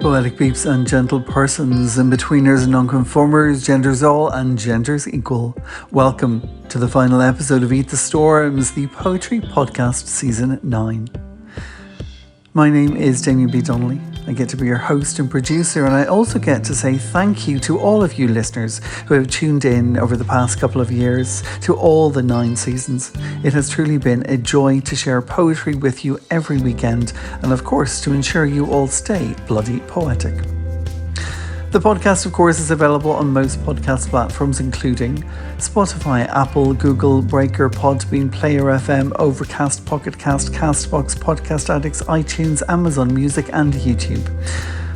Poetic peeps and gentle persons, in-betweeners and nonconformers, genders all and genders equal. Welcome to the final episode of Eat the Storms, the Poetry Podcast Season 9. My name is Damien B. Donnelly. I get to be your host and producer, and I also get to say thank you to all of you listeners who have tuned in over the past couple of years to all the 9 seasons. It has truly been a joy to share poetry with you every weekend, and of course to ensure you all stay bloody poetic. The podcast, of course, is available on most podcast platforms, including Spotify, Apple, Google, Breaker, Podbean, Player FM, Overcast, Pocket Cast, Castbox, Podcast Addicts, iTunes, Amazon Music, and YouTube.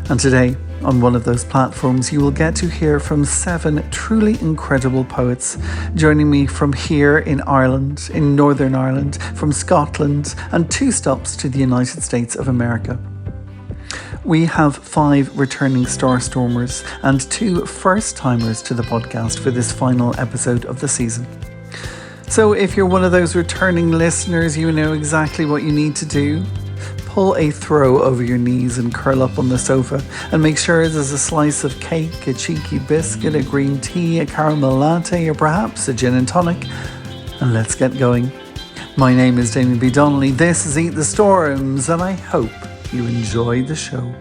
And today, on one of those platforms, you will get to hear from 7 truly incredible poets joining me from here in Ireland, in Northern Ireland, from Scotland, and 2 stops to the United States of America. We have 5 returning Starstormers and 2 first-timers to the podcast for this final episode of the season. So if you're one of those returning listeners, you know exactly what you need to do. Pull a throw over your knees and curl up on the sofa, and make sure there's a slice of cake, a cheeky biscuit, a green tea, a caramel latte, or perhaps a gin and tonic. And let's get going. My name is Damien B. Donnelly, this is Eat the Storms, and I hope you enjoy the show.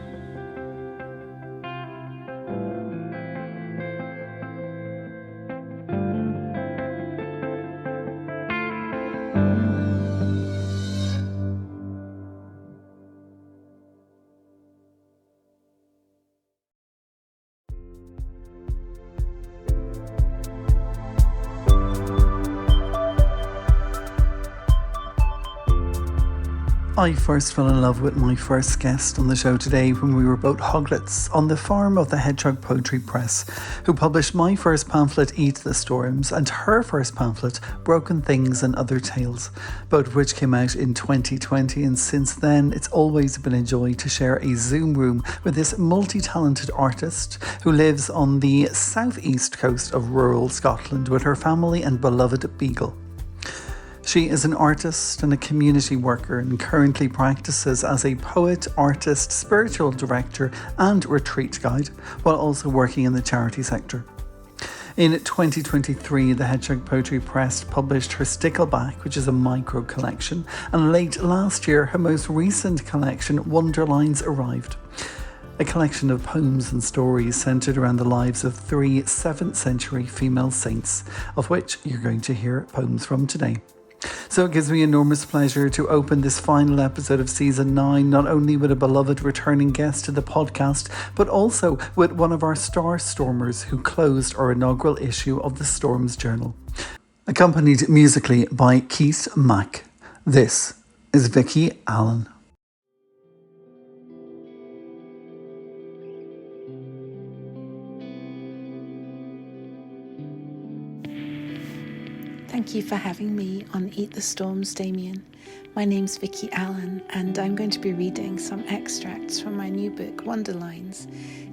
I first fell in love with my first guest on the show today when we were both hoglets on the farm of the Hedgehog Poetry Press, who published my first pamphlet, Eat the Storms, and her first pamphlet, Broken Things and Other Tales, both of which came out in 2020, and since then it's always been a joy to share a Zoom room with this multi-talented artist who lives on the southeast coast of rural Scotland with her family and beloved beagle. She is an artist and a community worker and currently practices as a poet, artist, spiritual director and retreat guide, while also working in the charity sector. In 2023, the Hedgehog Poetry Press published her Stickleback, which is a micro collection, and late last year her most recent collection, Wonderlines, arrived. A collection of poems and stories centred around the lives of 3 7th century female saints, of which you're going to hear poems from today. So it gives me enormous pleasure to open this final episode of Season 9, not only with a beloved returning guest to the podcast, but also with one of our Starstormers who closed our inaugural issue of the Storms Journal. Accompanied musically by Cáit Mack. This is Vicky Allen. Thank you for having me on Eat the Storms, Damien. My name's Vicky Allen, and I'm going to be reading some extracts from my new book, Wonderlines.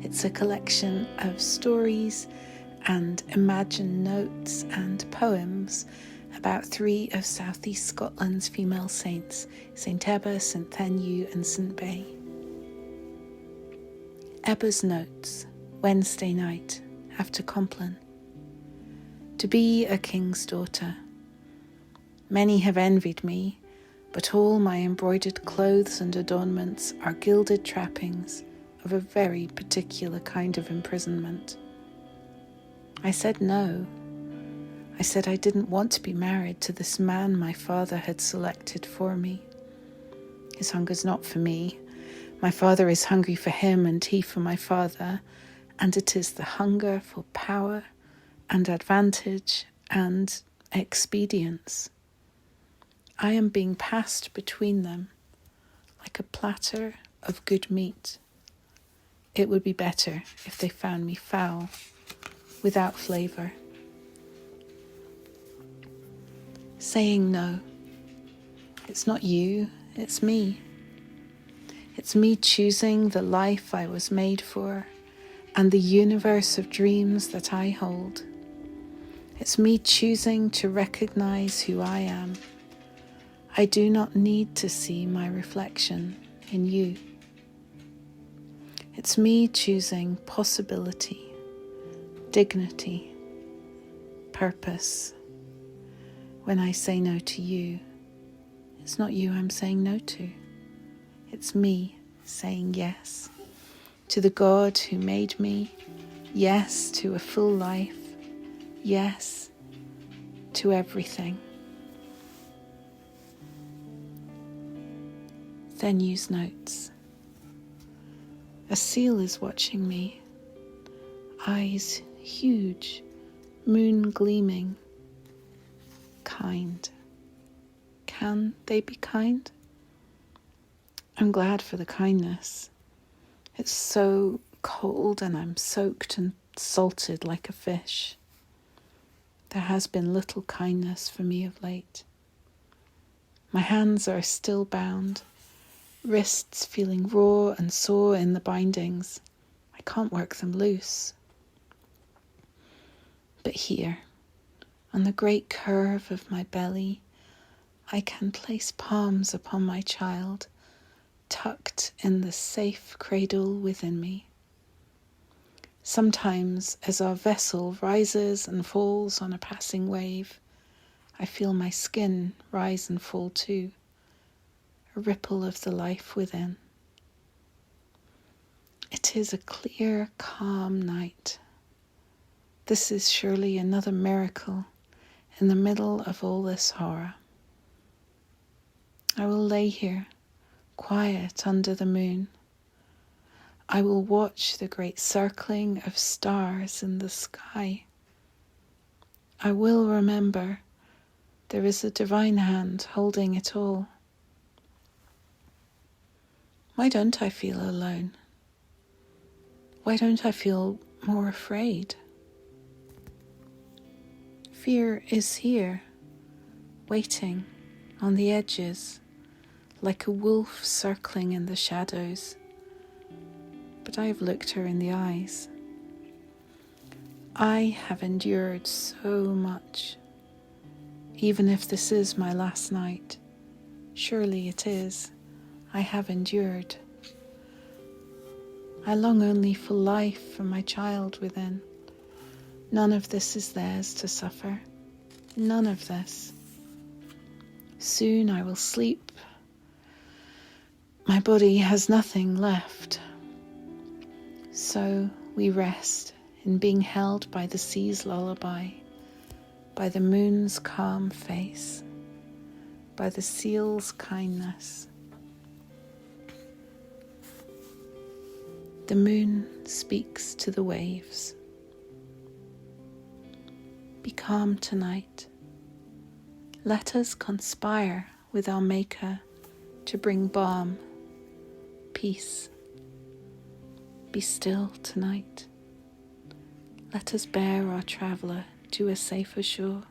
It's a collection of stories and imagined notes and poems about 3 of southeast Scotland's female saints, St Ebba, St Thenu and St Bay. Ebba's notes, Wednesday night, after Compline. To be a king's daughter. Many have envied me, but all my embroidered clothes and adornments are gilded trappings of a very particular kind of imprisonment. I said no. I said I didn't want to be married to this man my father had selected for me. His hunger's not for me. My father is hungry for him and he for my father, and it is the hunger for power and advantage and expedience. I am being passed between them like a platter of good meat. It would be better if they found me foul, without flavour. Saying no. It's not you, it's me. It's me choosing the life I was made for and the universe of dreams that I hold. It's me choosing to recognize who I am. I do not need to see my reflection in you. It's me choosing possibility, dignity, purpose. When I say no to you, it's not you I'm saying no to. It's me saying yes to the God who made me, yes to a full life, yes to everything. Then use notes. A seal is watching me, eyes huge, moon gleaming, kind. Can they be kind? I'm glad for the kindness. It's so cold and I'm soaked and salted like a fish. There has been little kindness for me of late. My hands are still bound, wrists feeling raw and sore in the bindings. I can't work them loose. But here, on the great curve of my belly, I can place palms upon my child, tucked in the safe cradle within me. Sometimes, as our vessel rises and falls on a passing wave, I feel my skin rise and fall too, a ripple of the life within. It is a clear, calm night. This is surely another miracle in the middle of all this horror. I will lay here, quiet under the moon. I will watch the great circling of stars in the sky. I will remember there is a divine hand holding it all. Why don't I feel alone? Why don't I feel more afraid? Fear is here, waiting on the edges, like a wolf circling in the shadows. But I have looked her in the eyes. I have endured so much. Even if this is my last night, surely it is. I have endured. I long only for life for my child within. None of this is theirs to suffer. None of this. Soon I will sleep. My body has nothing left. So we rest in being held by the sea's lullaby, by the moon's calm face, by the seal's kindness. The moon speaks to the waves. Be calm tonight. Let us conspire with our Maker to bring balm, peace. Be still tonight. Let us bear our traveller to a safer shore.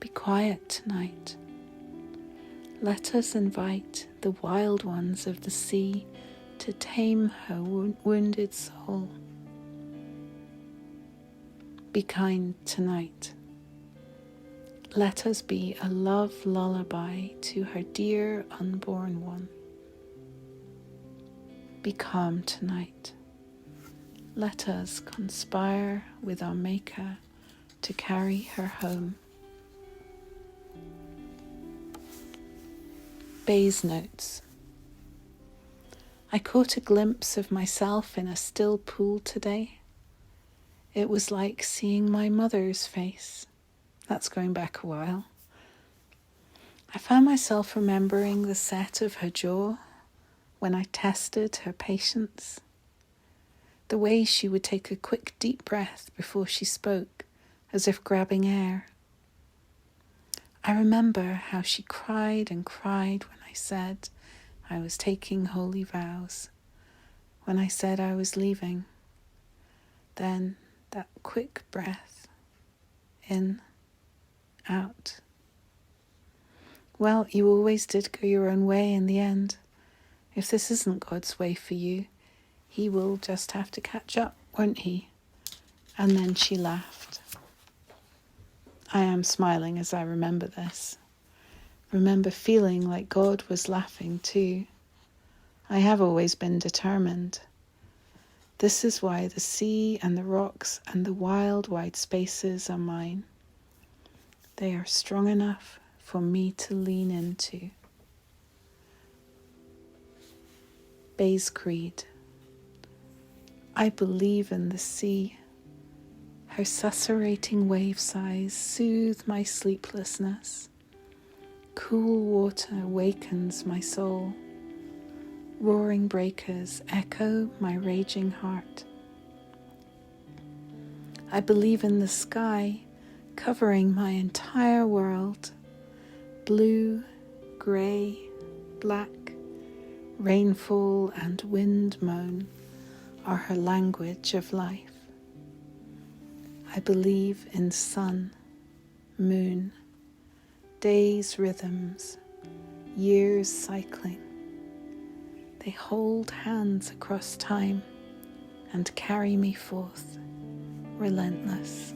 Be quiet tonight. Let us invite the wild ones of the sea to tame her wounded soul. Be kind tonight. Let us be a love lullaby to her dear unborn one. Be calm tonight. Let us conspire with our Maker to carry her home. Bay's notes. I caught a glimpse of myself in a still pool today. It was like seeing my mother's face. That's going back a while. I found myself remembering the set of her jaw when I tested her patience. The way she would take a quick deep breath before she spoke, as if grabbing air. I remember how she cried and cried when I said I was taking holy vows, when I said I was leaving. Then that quick breath, in, out. Well, you always did go your own way in the end. If this isn't God's way for you, He will just have to catch up, won't He? And then she laughed. I am smiling as I remember this. Remember feeling like God was laughing too. I have always been determined. This is why the sea and the rocks and the wild, wide spaces are mine. They are strong enough for me to lean into. Bay's Creed. I believe in the sea. Her susurrating wave sighs soothe my sleeplessness. Cool water wakens my soul. Roaring breakers echo my raging heart. I believe in the sky covering my entire world. Blue, grey, black, rainfall and wind moan are her language of life. I believe in sun, moon, days' rhythms, years cycling. They hold hands across time and carry me forth, relentless.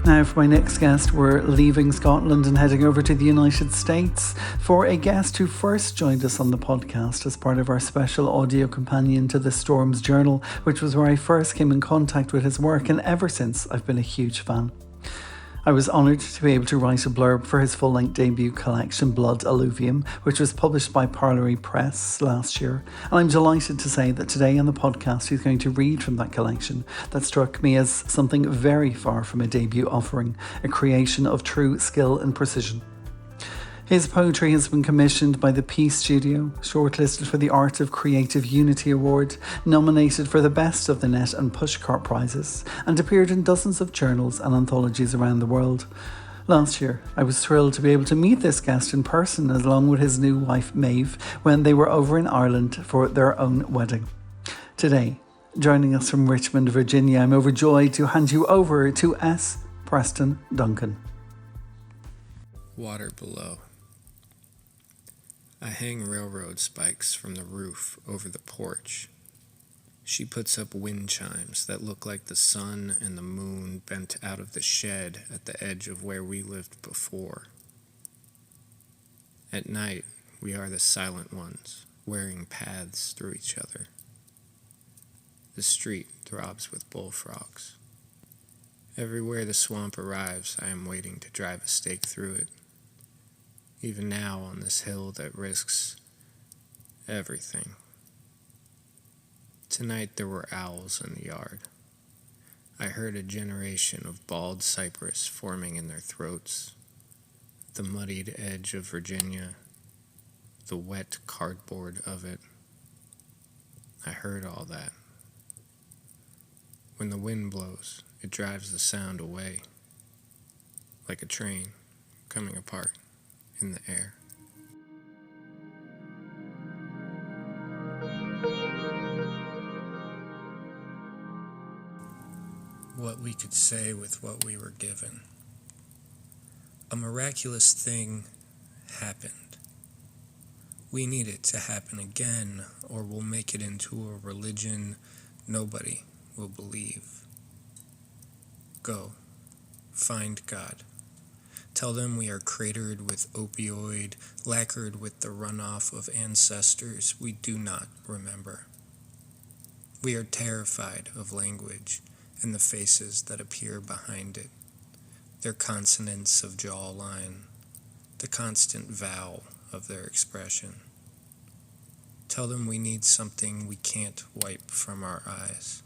Now for my next guest, we're leaving Scotland and heading over to the United States for a guest who first joined us on the podcast as part of our special audio companion to the Storms Journal, which was where I first came in contact with his work, and ever since I've been a huge fan. I was honoured to be able to write a blurb for his full-length debut collection, Blood Alluvium, which was published by Parlery Press last year. And I'm delighted to say that today on the podcast he's going to read from that collection that struck me as something very far from a debut offering, a creation of true skill and precision. His poetry has been commissioned by the Peace Studio, shortlisted for the Art of Creative Unity Award, nominated for the Best of the Net and Pushcart prizes, and appeared in dozens of journals and anthologies around the world. Last year, I was thrilled to be able to meet this guest in person along with his new wife Maeve when they were over in Ireland for their own wedding. Today, joining us from Richmond, Virginia, I'm overjoyed to hand you over to S. Preston Duncan. Water below. I hang railroad spikes from the roof over the porch. She puts up wind chimes that look like the sun and the moon bent out of the shed at the edge of where we lived before. At night, we are the silent ones, wearing paths through each other. The street throbs with bullfrogs. Everywhere the swamp arrives, I am waiting to drive a stake through it. Even now on this hill that risks everything. Tonight there were owls in the yard. I heard a generation of bald cypress forming in their throats, the muddied edge of Virginia, the wet cardboard of it. I heard all that. When the wind blows, it drives the sound away, like a train coming apart in the air. What we could say with what we were given. A miraculous thing happened. We need it to happen again, or we'll make it into a religion nobody will believe. Go, find God. Tell them we are cratered with opioid, lacquered with the runoff of ancestors we do not remember. We are terrified of language and the faces that appear behind it, their consonants of jawline, the constant vowel of their expression. Tell them we need something we can't wipe from our eyes.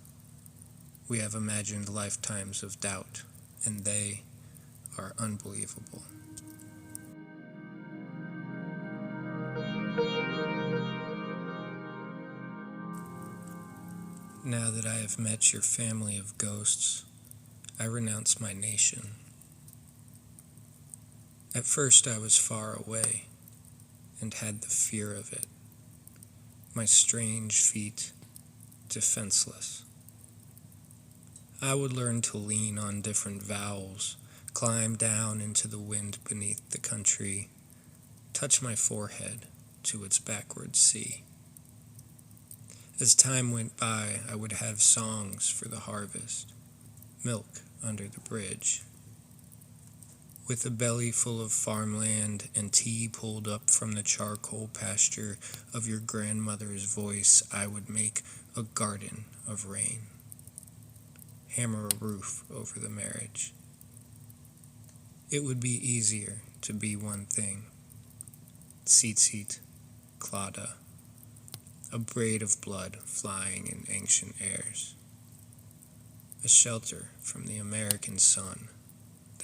We have imagined lifetimes of doubt, and they are unbelievable. Now that I have met your family of ghosts, I renounce my nation. At first I was far away and had the fear of it, my strange feet defenseless. I would learn to lean on different vowels, climb down into the wind beneath the country, touch my forehead to its backward sea. As time went by, I would have songs for the harvest, milk under the bridge. With a belly full of farmland and tea pulled up from the charcoal pasture of your grandmother's voice, I would make a garden of rain, hammer a roof over the marriage. It would be easier to be one thing. Tzitzit, Clauda, a braid of blood flying in ancient airs. A shelter from the American sun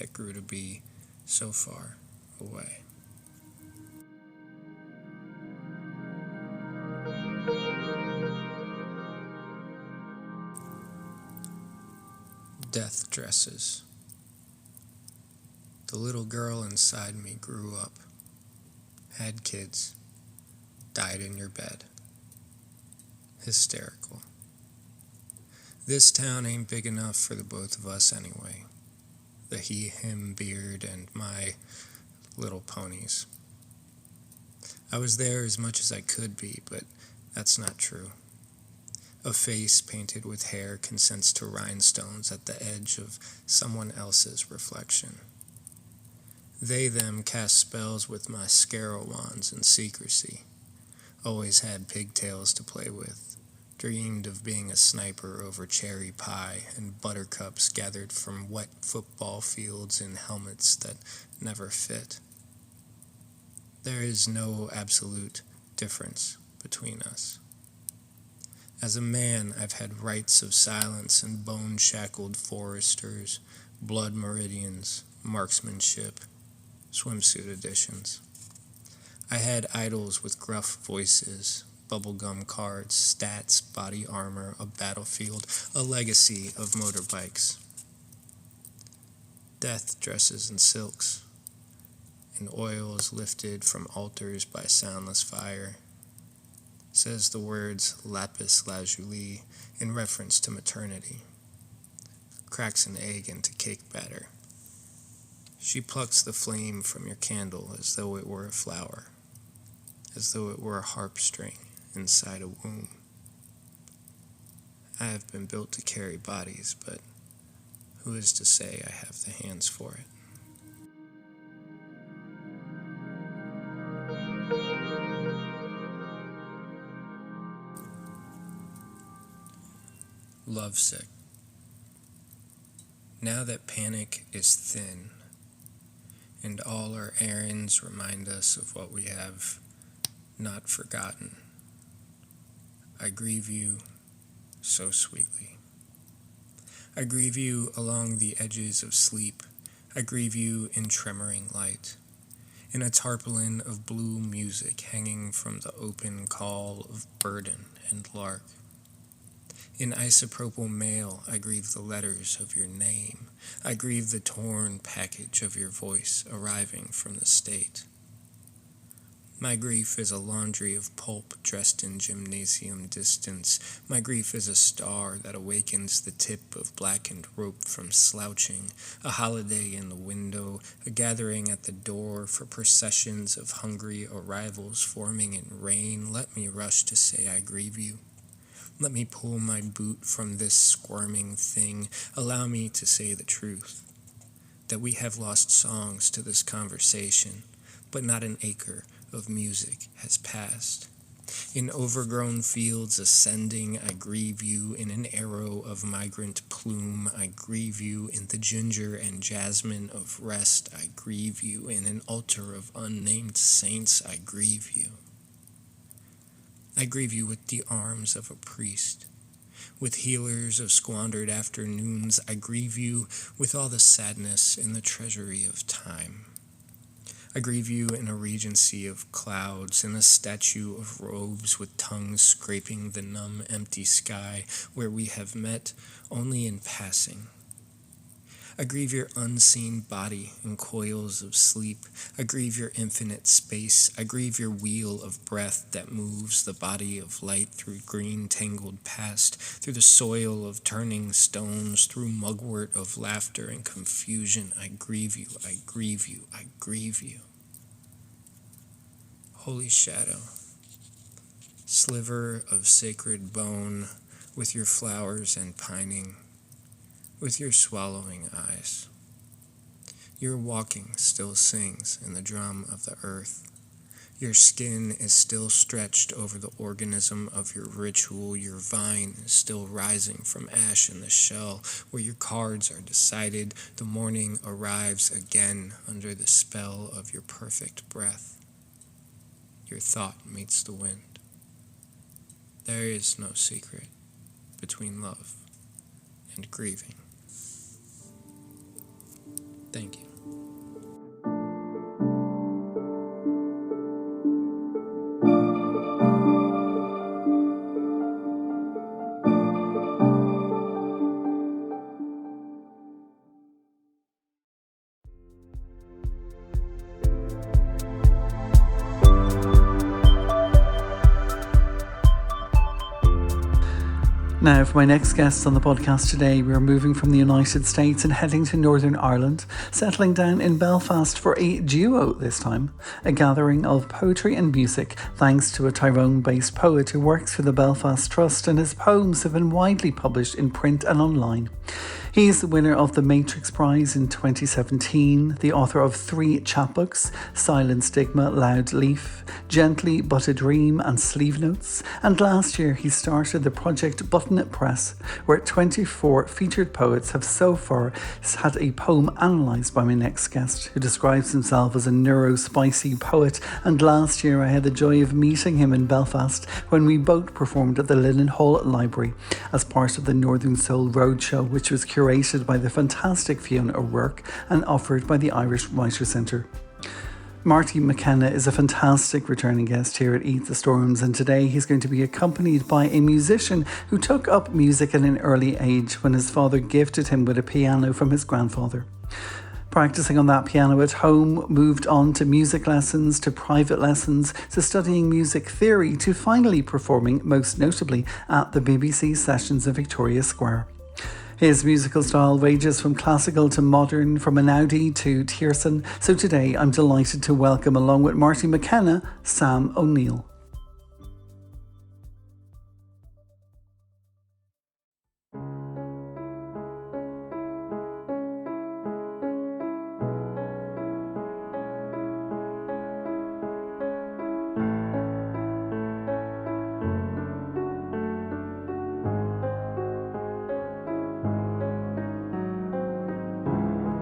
that grew to be so far away. Death dresses. The little girl inside me grew up, had kids, died in your bed. Hysterical. This town ain't big enough for the both of us anyway. The he-him beard and my little ponies. I was there as much as I could be, but that's not true. A face painted with hair consents to rhinestones at the edge of someone else's reflection. They them cast spells with mascara wands in secrecy. Always had pigtails to play with. Dreamed of being a sniper over cherry pie and buttercups gathered from wet football fields in helmets that never fit. There is no absolute difference between us. As a man, I've had rites of silence and bone-shackled foresters, blood meridians, marksmanship, swimsuit editions. I had idols with gruff voices, bubblegum cards, stats, body armor, a battlefield, a legacy of motorbikes. Death dresses in silks, and oils lifted from altars by soundless fire. Says the words lapis lazuli in reference to maternity. Cracks an egg into cake batter. She plucks the flame from your candle as though it were a flower, as though it were a harp string inside a womb. I have been built to carry bodies, but who is to say I have the hands for it? Lovesick. Now that panic is thin, and all our errands remind us of what we have not forgotten, I grieve you so sweetly. I grieve you along the edges of sleep. I grieve you in tremoring light, in a tarpaulin of blue music hanging from the open call of burden and lark. In isopropyl mail, I grieve the letters of your name. I grieve the torn package of your voice arriving from the state. My grief is a laundry of pulp dressed in gymnasium distance. My grief is a star that awakens the tip of blackened rope from slouching, a holiday in the window, a gathering at the door for processions of hungry arrivals forming in rain. Let me rush to say I grieve you. Let me pull my boot from this squirming thing. Allow me to say the truth, that we have lost songs to this conversation, but not an acre of music has passed. In overgrown fields ascending, I grieve you. In an arrow of migrant plume, I grieve you. In the ginger and jasmine of rest, I grieve you. In an altar of unnamed saints, I grieve you. I grieve you with the arms of a priest, with healers of squandered afternoons. I grieve you with all the sadness in the treasury of time. I grieve you in a regency of clouds, in a statue of robes with tongues scraping the numb empty sky where we have met only in passing. I grieve your unseen body in coils of sleep. I grieve your infinite space. I grieve your wheel of breath that moves the body of light through green tangled past, through the soil of turning stones, through mugwort of laughter and confusion. I grieve you, I grieve you, I grieve you. Holy shadow, sliver of sacred bone, with your flowers and pining, with your swallowing eyes. Your walking still sings in the drum of the earth. Your skin is still stretched over the organism of your ritual. Your vine is still rising from ash in the shell, where your cards are decided. The morning arrives again under the spell of your perfect breath. Your thought meets the wind. There is no secret between love and grieving. Thank you. Now, for my next guest on the podcast today, we are moving from the United States and heading to Northern Ireland, settling down in Belfast for a duo this time, a gathering of poetry and music thanks to a Tyrone-based poet who works for the Belfast Trust, and his poems have been widely published in print and online. He is the winner of the Matrix Prize in 2017, the author of 3 chapbooks, Silent Stigma, Loud Leaf, Gently But a Dream and Sleeve Notes, and last year he started the project Button It Press, where 24 featured poets have so far had a poem analysed by my next guest, who describes himself as a neuro-spicy poet, and last year I had the joy of meeting him in Belfast when we both performed at the Linen Hall Library as part of the Northern Soul Roadshow, which was curated by the fantastic Fiona O'Rourke and offered by the Irish Writers' Centre. Marty McKenna is a fantastic returning guest here at Eat the Storms, and today he's going to be accompanied by a musician who took up music at an early age when his father gifted him with a piano from his grandfather. Practicing on that piano at home, moved on to music lessons, to private lessons, to studying music theory, to finally performing, most notably, at the BBC Sessions in Victoria Square. His musical style ranges from classical to modern, from Einaudi to Tierson, so today I'm delighted to welcome, along with Marty McKenna, Sam O'Neill.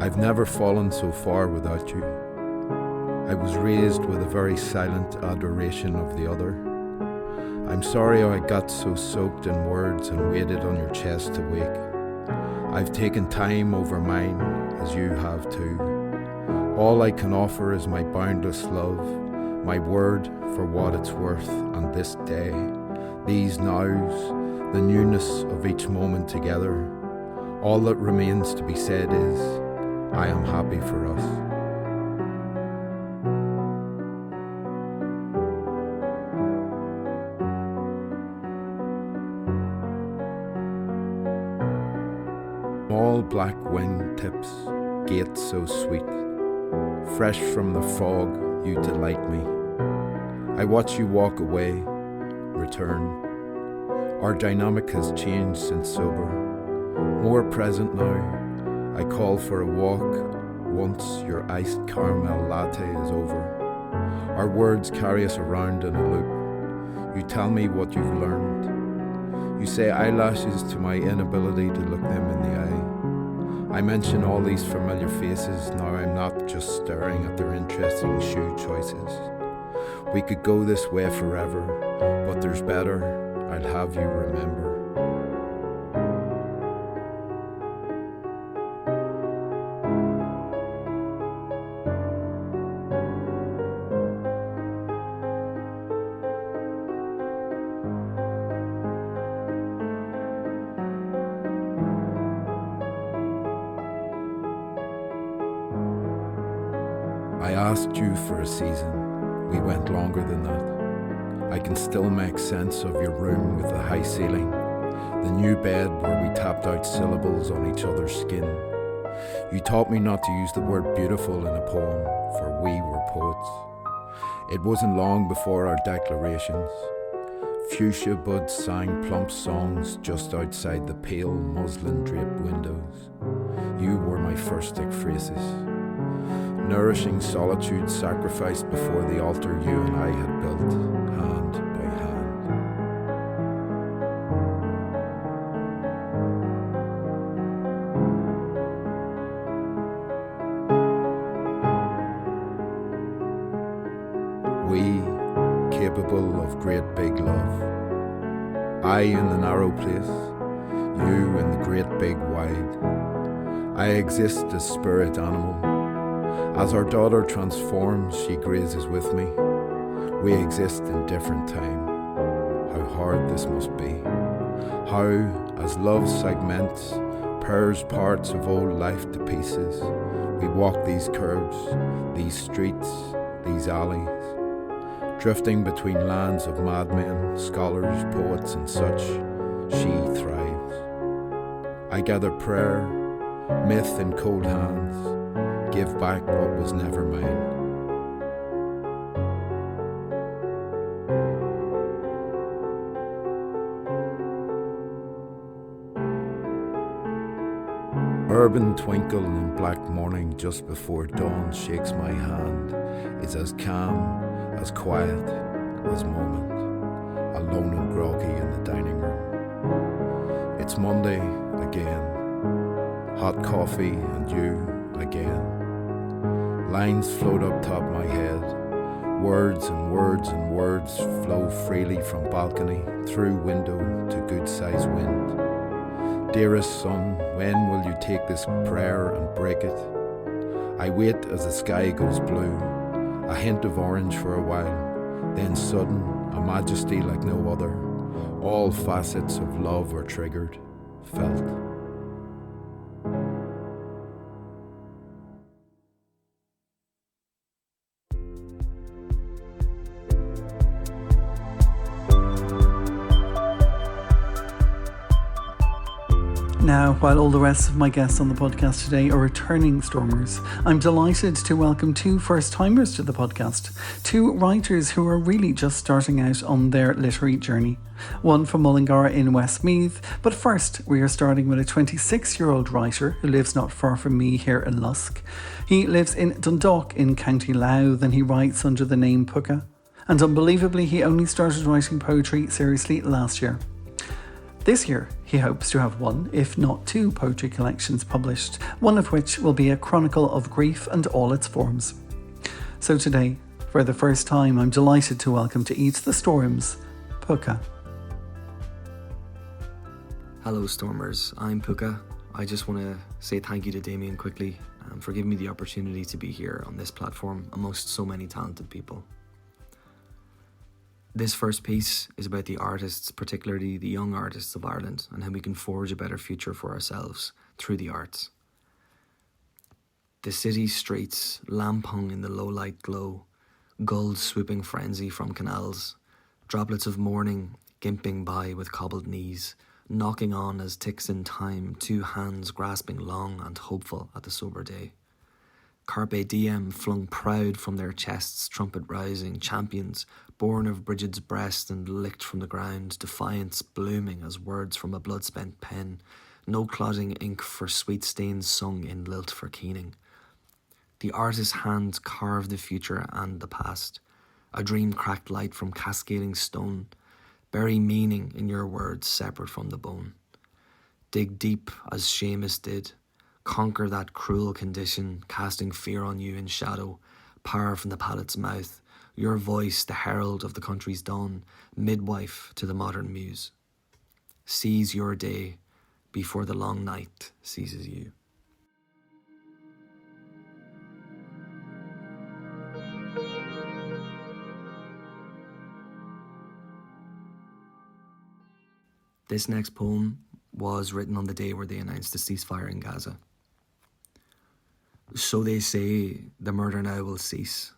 I've never fallen so far without you. I was raised with a very silent adoration of the other. I'm sorry I got so soaked in words and waited on your chest to wake. I've taken time over mine, as you have too. All I can offer is my boundless love, my word for what it's worth on this day, these nows, the newness of each moment together. All that remains to be said is, I am happy for us. Small black wing tips, gate so sweet. Fresh from the fog, you delight me. I watch you walk away, return. Our dynamic has changed since sober. More present now. I call for a walk once your iced caramel latte is over. Our words carry us around in a loop. You tell me what you've learned. You say eyelashes to my inability to look them in the eye. I mention all these familiar faces, now I'm not just staring at their interesting shoe choices. We could go this way forever, but there's better, I'd have you remember. I asked you for a season. We went longer than that. I can still make sense of your room with the high ceiling, the new bed where we tapped out syllables on each other's skin. You taught me not to use the word beautiful in a poem, for we were poets. It wasn't long before our declarations. Fuchsia buds sang plump songs just outside the pale muslin-draped windows. You were my first ekphrasis. Nourishing solitude sacrificed before the altar you and I had built, hand by hand. We, capable of great big love. I in the narrow place, you in the great big wide. I exist as spirit animal. As our daughter transforms, she grazes with me. We exist in different time. How hard this must be. How, as love segments, pairs parts of old life to pieces, we walk these curves, these streets, these alleys, drifting between lands of madmen, scholars, poets and such. She thrives. I gather prayer, myth in cold hands, give back what was never mine. Urban twinkle in black morning just before dawn shakes my hand is as calm, as quiet, as moment, alone and groggy in the dining room. It's Monday again, hot coffee and you again. Lines float up top my head, words and words and words flow freely from balcony, through window to good-sized wind. Dearest son, when will you take this prayer and break it? I wait as the sky goes blue, a hint of orange for a while, then sudden, a majesty like no other. All facets of love are triggered, felt. Now, while all the rest of my guests on the podcast today are returning Stormers, I'm delighted to welcome two first-timers to the podcast, two writers who are really just starting out on their literary journey. One from Mullingar in Westmeath, but first we are starting with a 26-year-old writer who lives not far from me here in Lusk. He lives in Dundalk in County Louth and he writes under the name Púca. And unbelievably, he only started writing poetry seriously last year. This year, he hopes to have one, if not two, poetry collections published, one of which will be a chronicle of grief and all its forms. So today, for the first time, I'm delighted to welcome to Eat the Storms, Púca. Hello Stormers, I'm Púca. I just want to say thank you to Damien quickly for giving me the opportunity to be here on this platform amongst so many talented people. This first piece is about the artists, particularly the young artists of Ireland, and how we can forge a better future for ourselves through the arts. The city streets, lamp hung in the low light glow, gulls swooping frenzy from canals, droplets of morning gimping by with cobbled knees, knocking on as ticks in time, two hands grasping long and hopeful at the sober day. Carpe diem flung proud from their chests, trumpet rising, champions, born of Bridget's breast and licked from the ground, defiance blooming as words from a blood-spent pen, no clotting ink for sweet stains sung in lilt for keening. The artist's hand carved the future and the past, a dream-cracked light from cascading stone, bury meaning in your words separate from the bone. Dig deep as Seamus did, conquer that cruel condition, casting fear on you in shadow, power from the palate's mouth, your voice the herald of the country's dawn, midwife to the modern muse. Seize your day before the long night seizes you. This next poem was written on the day where they announced a ceasefire in Gaza. So they say the murder now will cease,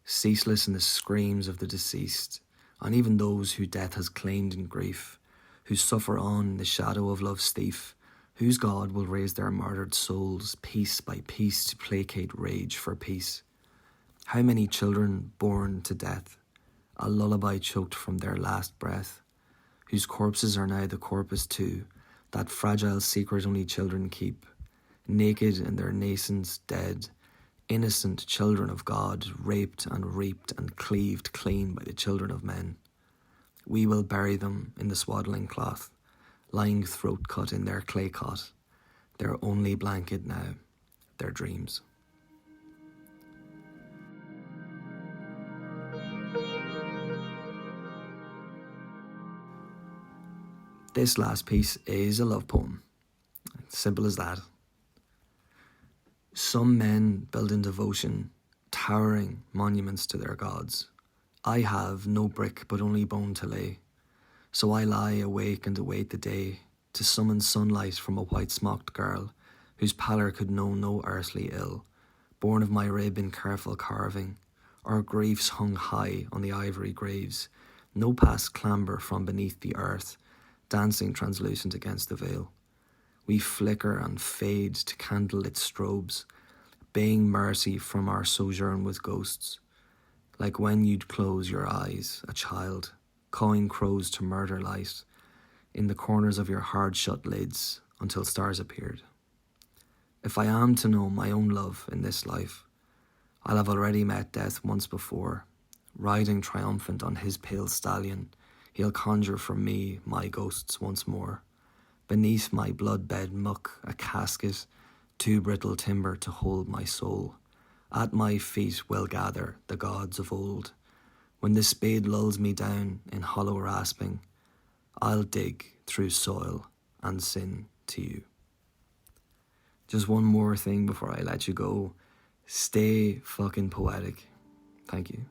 ceaseless in the screams of the deceased, and even those who death has claimed in grief, who suffer on in the shadow of love's thief, whose God will raise their murdered souls piece by piece to placate rage for peace. How many children born to death, a lullaby choked from their last breath, whose corpses are now the corpus too, that fragile secret only children keep, naked in their nascence dead, innocent children of God, raped and reaped and cleaved clean by the children of men. We will bury them in the swaddling cloth, lying throat cut in their clay cot, their only blanket now, their dreams. This last piece is a love poem. Simple as that. Some men build in devotion towering monuments to their gods. I have no brick but only bone to lay. So I lie awake and await the day to summon sunlight from a white-smocked girl whose pallor could know no earthly ill, born of my rib in careful carving. Our griefs hung high on the ivory graves, no past clamber from beneath the earth, dancing translucent against the veil. We flicker and fade to candlelit strobes, baying mercy from our sojourn with ghosts. Like when you'd close your eyes, a child, cawing crows to murder light, in the corners of your hard-shut lids until stars appeared. If I am to know my own love in this life, I'll have already met death once before, riding triumphant on his pale stallion. He'll conjure from me my ghosts once more. Beneath my blood-bed muck, a casket, too brittle timber to hold my soul. At my feet will gather the gods of old. When the spade lulls me down in hollow rasping, I'll dig through soil and sin to you. Just one more thing before I let you go. Stay fucking poetic. Thank you.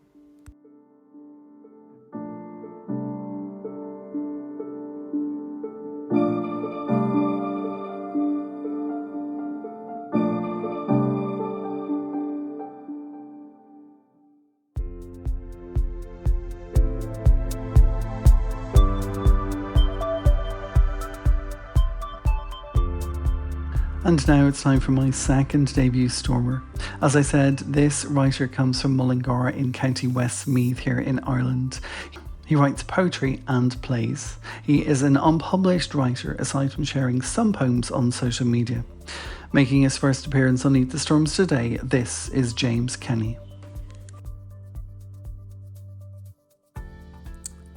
And now it's time for my second debut stormer. As I said, this writer comes from Mullingar in County Westmeath here in Ireland. He writes poetry and plays. He is an unpublished writer aside from sharing some poems on social media. Making his first appearance on Eat the Storms today, this is James Kenny.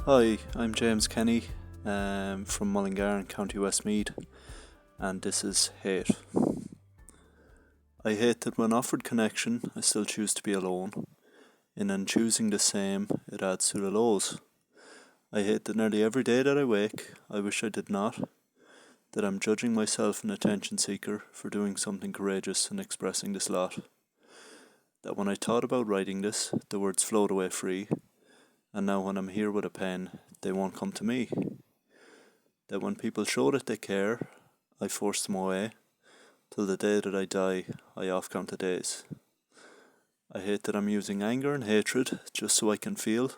Hi, I'm James Kenny from Mullingar in County Westmeath, and this is Hate. I hate that when offered connection, I still choose to be alone. In choosing the same, it adds to the lows. I hate that nearly every day that I wake, I wish I did not. That I'm judging myself an attention seeker for doing something courageous and expressing this lot. That when I thought about writing this, the words flowed away free, and now when I'm here with a pen, they won't come to me. That when people show that they care, I force them away, till the day that I die, I off-count the days. I hate that I'm using anger and hatred just so I can feel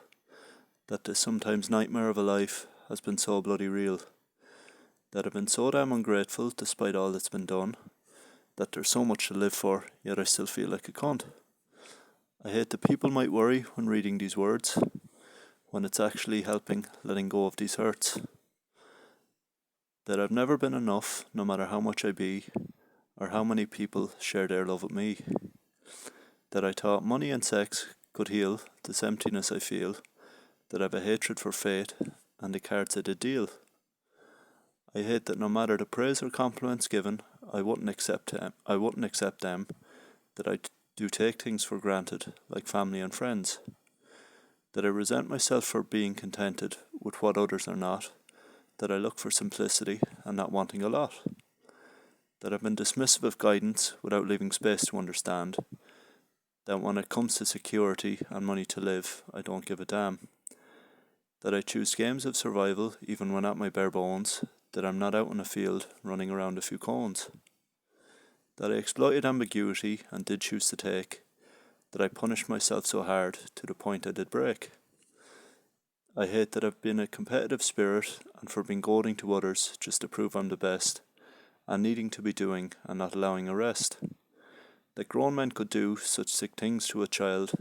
that the sometimes nightmare of a life has been so bloody real. That I've been so damn ungrateful despite all that's been done, that there's so much to live for, yet I still feel like a cunt. I hate that people might worry when reading these words, when it's actually helping letting go of these hurts. That I've never been enough, no matter how much I be, or how many people share their love with me. That I thought money and sex could heal this emptiness I feel. That I've a hatred for fate and the cards I did deal. I hate that no matter the praise or compliments given, I wouldn't accept them. That I do take things for granted, like family and friends. That I resent myself for being contented with what others are not. That I look for simplicity and not wanting a lot. That I've been dismissive of guidance without leaving space to understand. That when it comes to security and money to live, I don't give a damn. That I choose games of survival even when at my bare bones. That I'm not out in a field running around a few cones. that I exploited ambiguity and did choose to take, that I punished myself so hard to the point I did break. I hate that I've been a competitive spirit and for being goading to others just to prove I'm the best, and needing to be doing and not allowing a rest. That grown men could do such sick things to a child,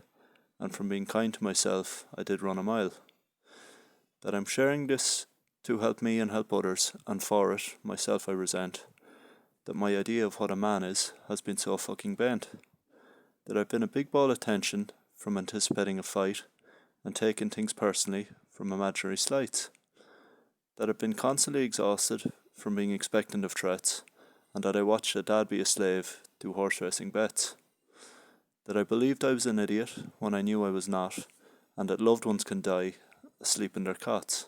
and from being kind to myself, I did run a mile. That I'm sharing this to help me and help others, and for it, myself I resent. That my idea of what a man is has been so fucking bent. That I've been a big ball of tension from anticipating a fight, and taking things personally from imaginary slights. That I've been constantly exhausted from being expectant of threats, and that I watched a dad be a slave do horse racing bets. That I believed I was an idiot when I knew I was not, and that loved ones can die asleep in their cots.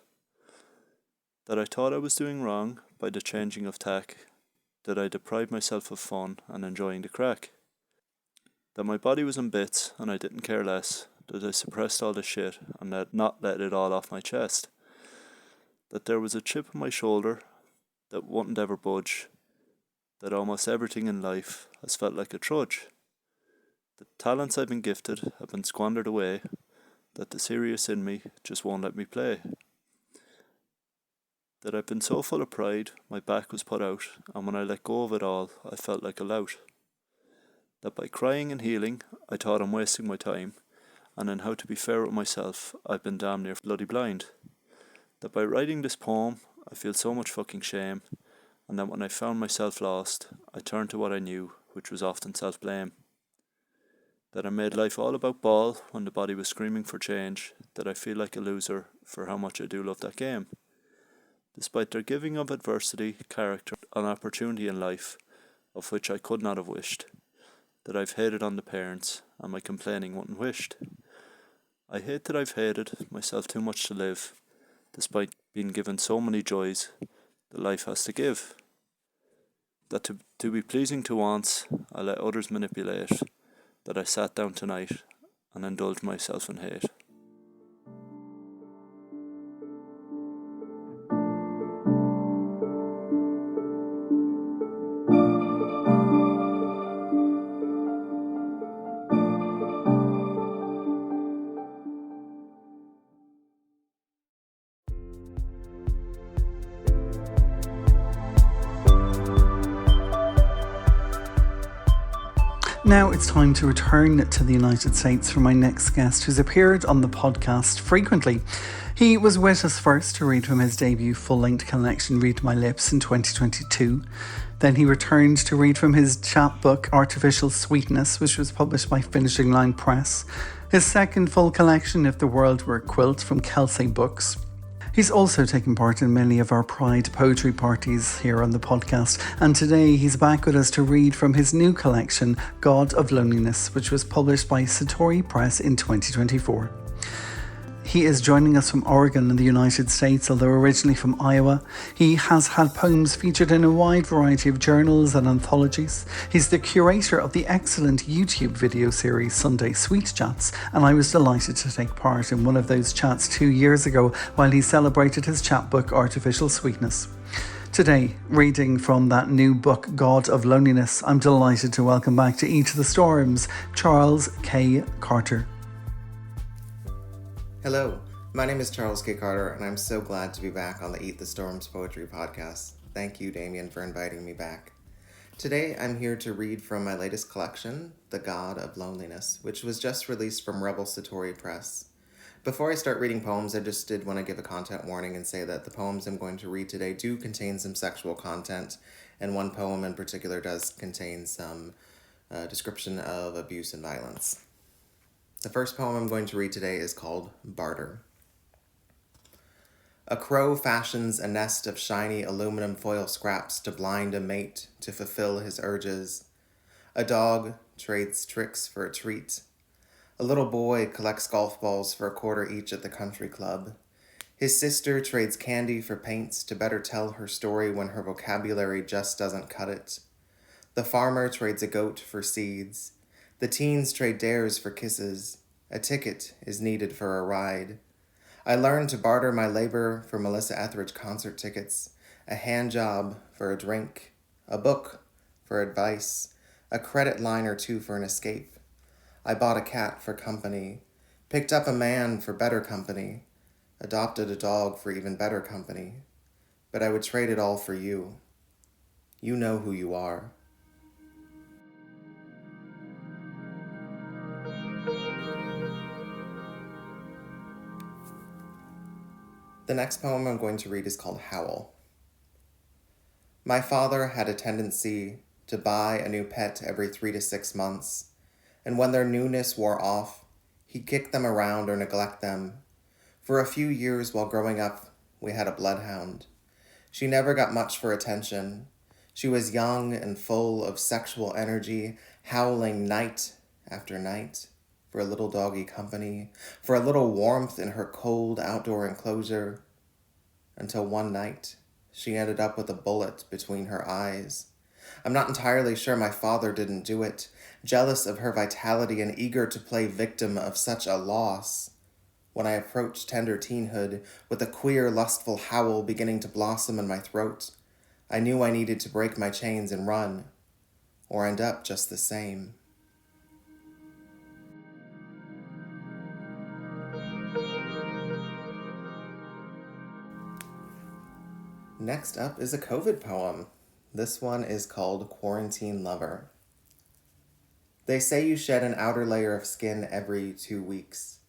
That I thought I was doing wrong by the changing of tack, that I deprived myself of fun and enjoying the crack. That my body was in bits and I didn't care less, that I suppressed all the shit and that not let it all off my chest. That there was a chip on my shoulder that wouldn't ever budge, that almost everything in life has felt like a trudge. The talents I've been gifted have been squandered away, that the serious in me just won't let me play. That I've been so full of pride, my back was put out, and when I let go of it all, I felt like a lout. That by crying and healing, I thought I'm wasting my time, and in how to be fair with myself, I've been damn near bloody blind. That by writing this poem, I feel so much fucking shame, and that when I found myself lost, I turned to what I knew, which was often self-blame. That I made life all about ball when the body was screaming for change, that I feel like a loser for how much I do love that game. Despite their giving of adversity, character, and opportunity in life, of which I could not have wished, that I've hated on the parents, and my complaining wasn't wished. I hate that I've hated myself too much to live, despite being given so many joys that life has to give. That to be pleasing to wants, I let others manipulate, that I sat down tonight and indulged myself in hate. Now it's time to return to the United States for my next guest, who's appeared on the podcast frequently. He was with us first to read from his debut full-length collection, Read My Lips, in 2022. Then he returned to read from his chapbook, Artificial Sweetness, which was published by Finishing Line Press. His second full collection, If the World Were a Quilt, from Kelsey Books. He's also taken part in many of our Pride poetry parties here on the podcast, and today he's back with us to read from his new collection, God of Loneliness, which was published by Satori Press in 2024. He is joining us from Oregon in the United States, although originally from Iowa. He has had poems featured in a wide variety of journals and anthologies. He's the curator of the excellent YouTube video series Sunday Sweet Chats, and I was delighted to take part in one of those chats 2 years ago while he celebrated his chapbook Artificial Sweetness. Today, reading from that new book, God of Loneliness, I'm delighted to welcome back to Eat the Storms, Charles K. Carter. Hello, my name is Charles K. Carter, and I'm so glad to be back on the Eat the Storms poetry podcast. Thank you, Damien, for inviting me back. Today, I'm here to read from my latest collection, The God of Loneliness, which was just released from Rebel Satori Press. Before I start reading poems, I just did want to give a content warning and say that the poems I'm going to read today do contain some sexual content, and one poem in particular does contain some description of abuse and violence. The first poem I'm going to read today is called Barter. A crow fashions a nest of shiny aluminum foil scraps to blind a mate to fulfill his urges. A dog trades tricks for a treat. A little boy collects golf balls for a quarter each at the country club. His sister trades candy for paints to better tell her story when her vocabulary just doesn't cut it. The farmer trades a goat for seeds. The teens trade dares for kisses. A ticket is needed for a ride. I learned to barter my labor for Melissa Etheridge concert tickets, a hand job for a drink, a book for advice, a credit line or two for an escape. I bought a cat for company, picked up a man for better company, adopted a dog for even better company. But I would trade it all for you. You know who you are. The next poem I'm going to read is called Howl. My father had a tendency to buy a new pet every 3 to 6 months, and when their newness wore off, he'd kick them around or neglect them. For a few years while growing up, we had a bloodhound. She never got much for attention. She was young and full of sexual energy, howling night after night for a little doggy company, for a little warmth in her cold outdoor enclosure, until one night she ended up with a bullet between her eyes. I'm not entirely sure my father didn't do it, jealous of her vitality and eager to play victim of such a loss. When I approached tender teenhood, with a queer, lustful howl beginning to blossom in my throat, I knew I needed to break my chains and run, or end up just the same. Next up is a COVID poem. This one is called Quarantine Lover. They say you shed an outer layer of skin every 2 weeks.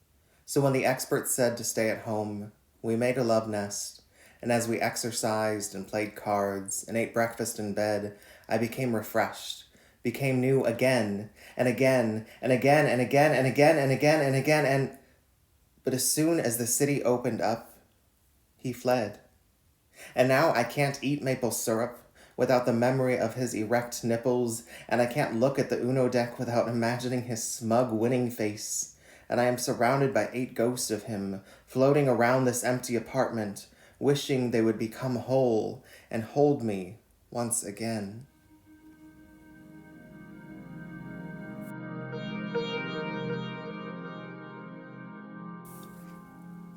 So when the experts said to stay at home, we made a love nest, and as we exercised and played cards and ate breakfast in bed, I became refreshed, became new again, and again, and again, and again, and again, and again, and again, and... But as soon as the city opened up, he fled. And now I can't eat maple syrup without the memory of his erect nipples, and I can't look at the Uno deck without imagining his smug winning face. And I am surrounded by 8 ghosts of him, floating around this empty apartment, wishing they would become whole and hold me once again.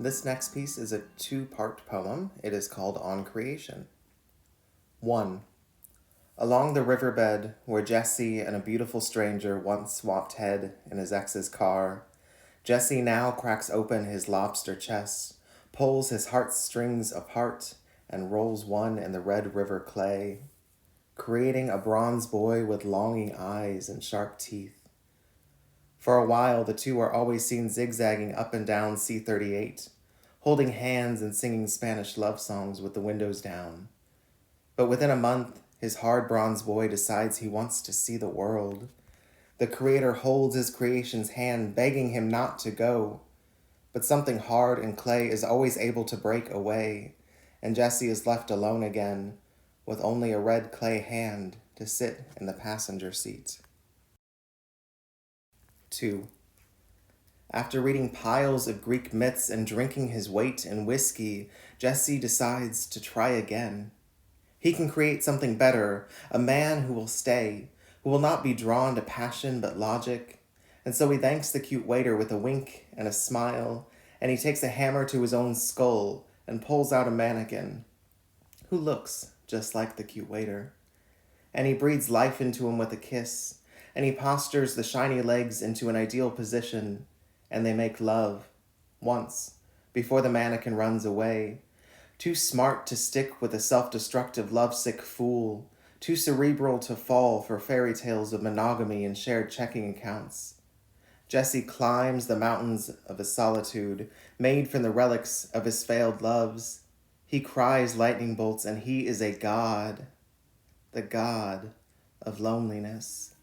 This next piece is a 2-part poem. It is called On Creation. 1. Along the riverbed where Jesse and a beautiful stranger once swapped head in his ex's car, Jesse now cracks open his lobster chest, pulls his heartstrings apart, and rolls one in the Red River clay, creating a bronze boy with longing eyes and sharp teeth. For a while, the two are always seen zigzagging up and down C-38, holding hands and singing Spanish love songs with the windows down. But within a month, his hard bronze boy decides he wants to see the world. The creator holds his creation's hand, begging him not to go. But something hard in clay is always able to break away, and Jesse is left alone again, with only a red clay hand to sit in the passenger seat. 2. After reading piles of Greek myths and drinking his weight in whiskey, Jesse decides to try again. He can create something better, a man who will stay, who will not be drawn to passion but logic. And so he thanks the cute waiter with a wink and a smile, and he takes a hammer to his own skull and pulls out a mannequin who looks just like the cute waiter. And he breathes life into him with a kiss, and he postures the shiny legs into an ideal position, and they make love once before the mannequin runs away. Too smart to stick with a self-destructive lovesick fool, too cerebral to fall for fairy tales of monogamy and shared checking accounts. Jesse climbs the mountains of his solitude, made from the relics of his failed loves. He cries lightning bolts, and he is a god, the god of loneliness.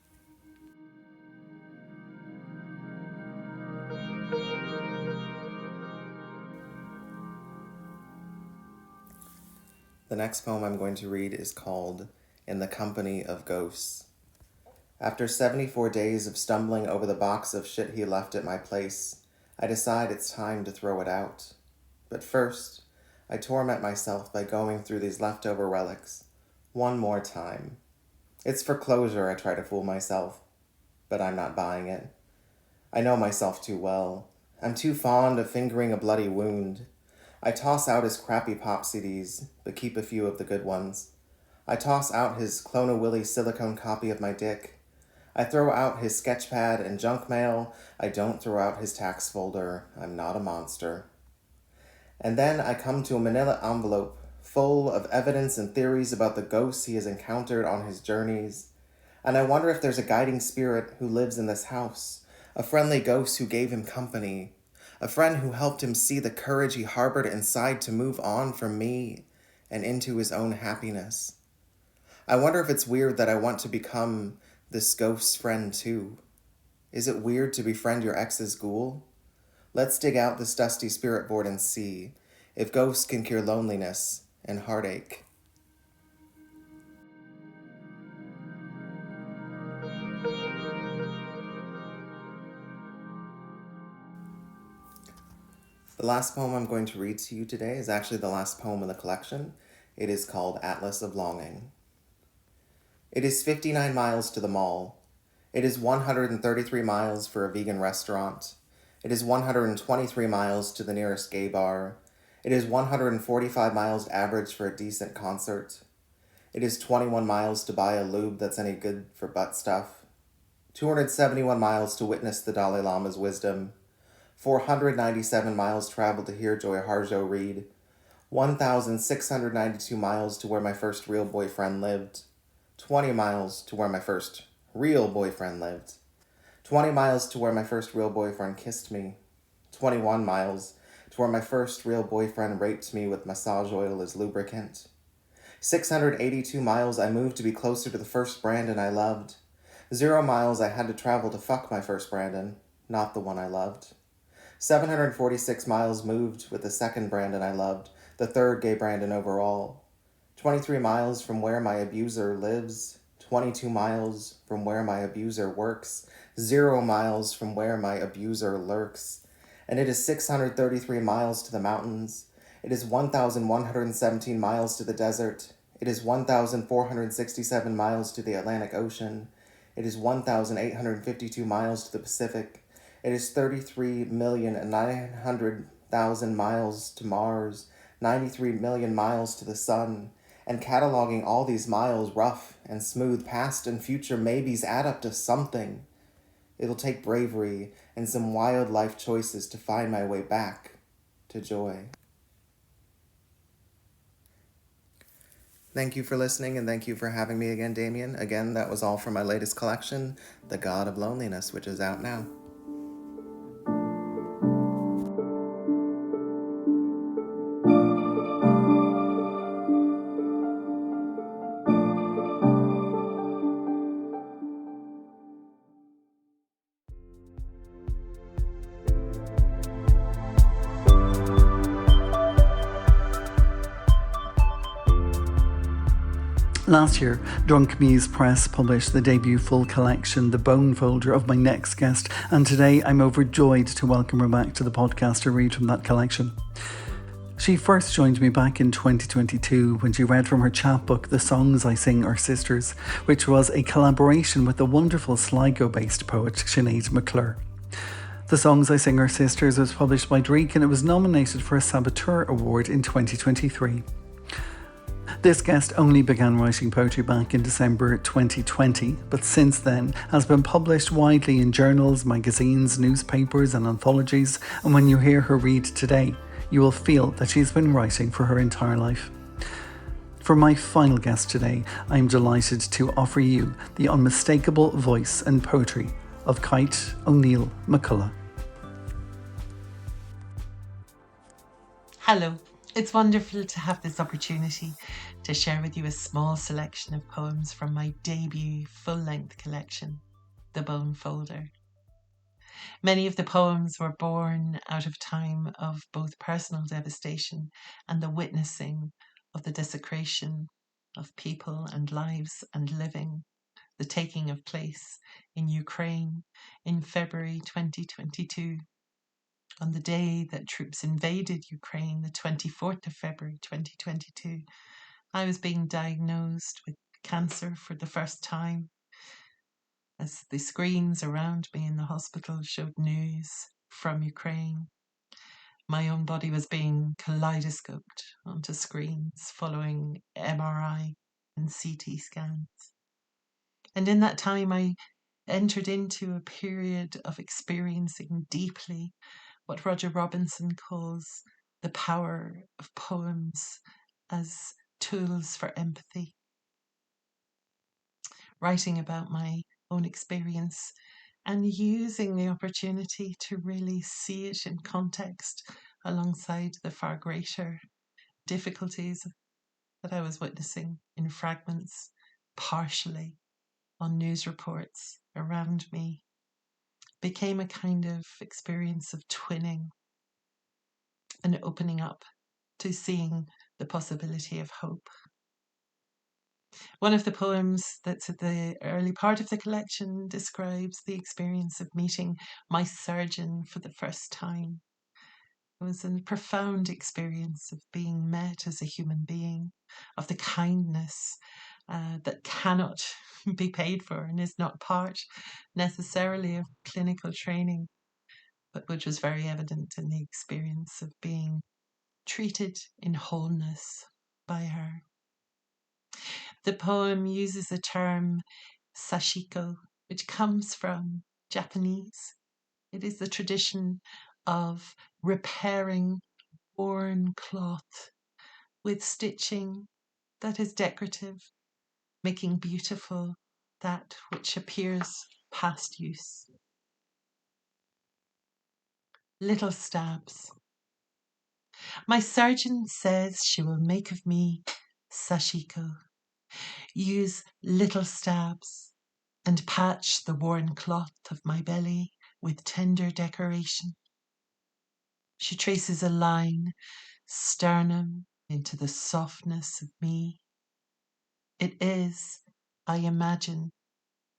The next poem I'm going to read is called In the Company of Ghosts. After 74 days of stumbling over the box of shit he left at my place, I decide it's time to throw it out. But first, I torment myself by going through these leftover relics one more time. It's for closure, I try to fool myself, but I'm not buying it. I know myself too well. I'm too fond of fingering a bloody wound. I toss out his crappy pop CDs, but keep a few of the good ones. I toss out his Clone-A-Willy silicone copy of my dick. I throw out his sketchpad and junk mail. I don't throw out his tax folder. I'm not a monster. And then I come to a manila envelope full of evidence and theories about the ghosts he has encountered on his journeys. And I wonder if there's a guiding spirit who lives in this house, a friendly ghost who gave him company, a friend who helped him see the courage he harbored inside to move on from me and into his own happiness. I wonder if it's weird that I want to become this ghost's friend too. Is it weird to befriend your ex's ghoul? Let's dig out this dusty spirit board and see if ghosts can cure loneliness and heartache. The last poem I'm going to read to you today is actually the last poem in the collection. It is called Atlas of Longing. It is 59 miles to the mall. It is 133 miles for a vegan restaurant. It is 123 miles to the nearest gay bar. It is 145 miles average for a decent concert. It is 21 miles to buy a lube that's any good for butt stuff. 271 miles to witness the Dalai Lama's wisdom. 497 miles traveled to hear Joy Harjo read. 1,692 miles to where my first real boyfriend lived. 20 miles to where my first real boyfriend lived. 20 miles to where my first real boyfriend kissed me. 21 miles to where my first real boyfriend raped me with massage oil as lubricant. 682 miles I moved to be closer to the first Brandon I loved. 0 miles I had to travel to fuck my first Brandon, not the one I loved. 746 miles moved with the second Brandon I loved, the third gay Brandon overall. 23 miles from where my abuser lives. 22 miles from where my abuser works. 0 miles from where my abuser lurks. And it is 633 miles to the mountains. It is 1,117 miles to the desert. It is 1,467 miles to the Atlantic Ocean. It is 1,852 miles to the Pacific. It is 33,900,000 miles to Mars, 93 million miles to the sun, and cataloging all these miles, rough and smooth, past and future maybes add up to something. It'll take bravery and some wild life choices to find my way back to joy. Thank you for listening, and thank you for having me again, Damien. Again, that was all from my latest collection, The God of Loneliness, which is out now. Last year, Drunk Muse Press published the debut full collection, The Bone Folder, of my next guest, and today I'm overjoyed to welcome her back to the podcast to read from that collection. She first joined me back in 2022 when she read from her chapbook The Songs I Sing Are Sisters, which was a collaboration with the wonderful Sligo-based poet Sinead McCullagh. The Songs I Sing Are Sisters was published by Dreek and it was nominated for a Saboteur Award in 2023. This guest only began writing poetry back in December 2020, but since then has been published widely in journals, magazines, newspapers and anthologies, and when you hear her read today, you will feel that she's been writing for her entire life. For my final guest today, I am delighted to offer you the unmistakable voice and poetry of Cáit O'Neill McCullagh. Hello. It's wonderful to have this opportunity to share with you a small selection of poems from my debut full-length collection, The Bone Folder. Many of the poems were born out of time of both personal devastation and the witnessing of the desecration of people and lives and living, the taking of place in Ukraine in February 2022. On the day that troops invaded Ukraine, the 24th of February 2022, I was being diagnosed with cancer for the first time. As the screens around me in the hospital showed news from Ukraine, my own body was being kaleidoscoped onto screens following MRI and CT scans. And in that time, I entered into a period of experiencing deeply what Roger Robinson calls the power of poems as tools for empathy. Writing about my own experience and using the opportunity to really see it in context alongside the far greater difficulties that I was witnessing in fragments, partially on news reports around me, became a kind of experience of twinning and opening up to seeing the possibility of hope. One of the poems that's at the early part of the collection describes the experience of meeting my surgeon for the first time. It was a profound experience of being met as a human being, of the kindness that cannot be paid for and is not part necessarily of clinical training, but which was very evident in the experience of being treated in wholeness by her. The poem uses a term, sashiko, which comes from Japanese. It is the tradition of repairing worn cloth with stitching that is decorative, making beautiful that which appears past use. Little stabs. My surgeon says she will make of me sashiko. Use little stabs and patch the worn cloth of my belly with tender decoration. She traces a line, sternum into the softness of me. It is, I imagine,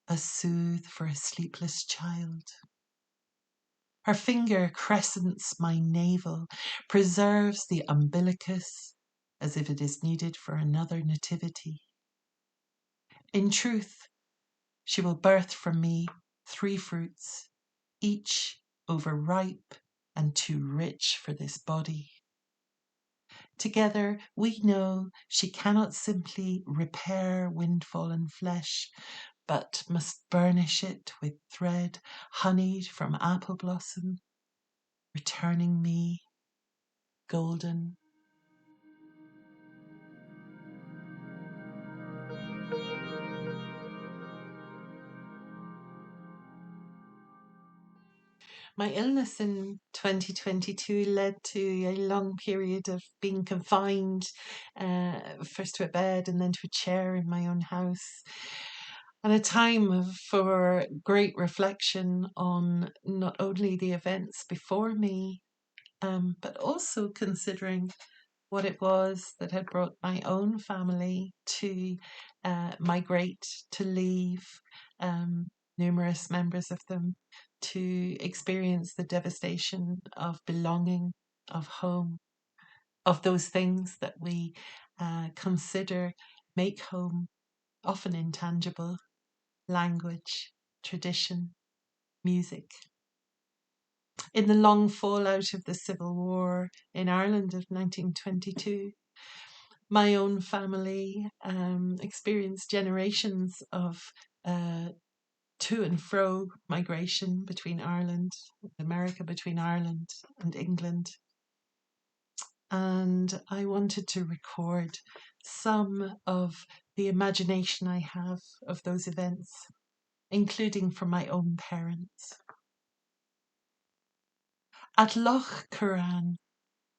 a soothe for a sleepless child. Her finger crescents my navel, preserves the umbilicus as if it is needed for another nativity. In truth, she will birth from me 3 fruits, each overripe and too rich for this body. Together, we know she cannot simply repair wind-fallen flesh, but must burnish it with thread honeyed from apple blossom, returning me golden. My illness in 2022 led to a long period of being confined, first to a bed and then to a chair in my own house. And a time for great reflection on not only the events before me, but also considering what it was that had brought my own family to migrate, to leave, numerous members of them, to experience the devastation of belonging, of home, of those things that we consider make home, often intangible: language, tradition, music. In the long fallout of the Civil War in Ireland of 1922, my own family experienced generations of to and fro migration between Ireland, America, between Ireland and England. And I wanted to record some of the imagination I have of those events, including from my own parents. At Loch Curran,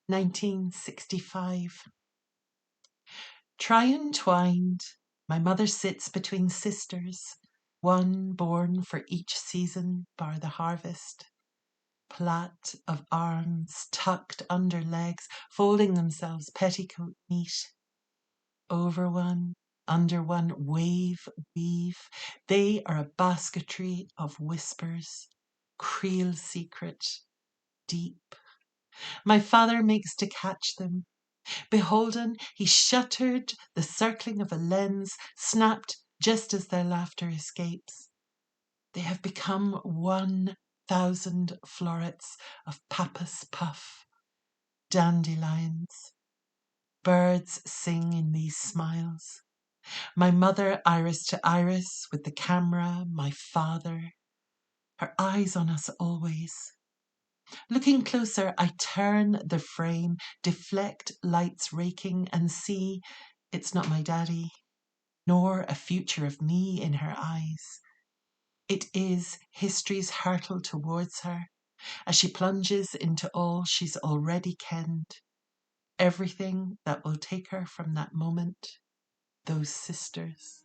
1965. Tri-entwined, my mother sits between sisters, one born for each season bar the harvest. Plait of arms tucked under legs, folding themselves petticoat neat. Over one, under one, wave, weave. They are a basketry of whispers, creel secret, deep. My father makes to catch them. Beholden, he shuttered the circling of a lens, snapped just as their laughter escapes. They have become 1,000 florets of papas puff, dandelions. Birds sing in these smiles. My mother, iris to iris, with the camera, my father, her eyes on us always. Looking closer, I turn the frame, deflect lights raking, and see it's not my daddy, nor a future of me in her eyes. It is history's hurtle towards her, as she plunges into all she's already kenned. Everything that will take her from that moment, those sisters.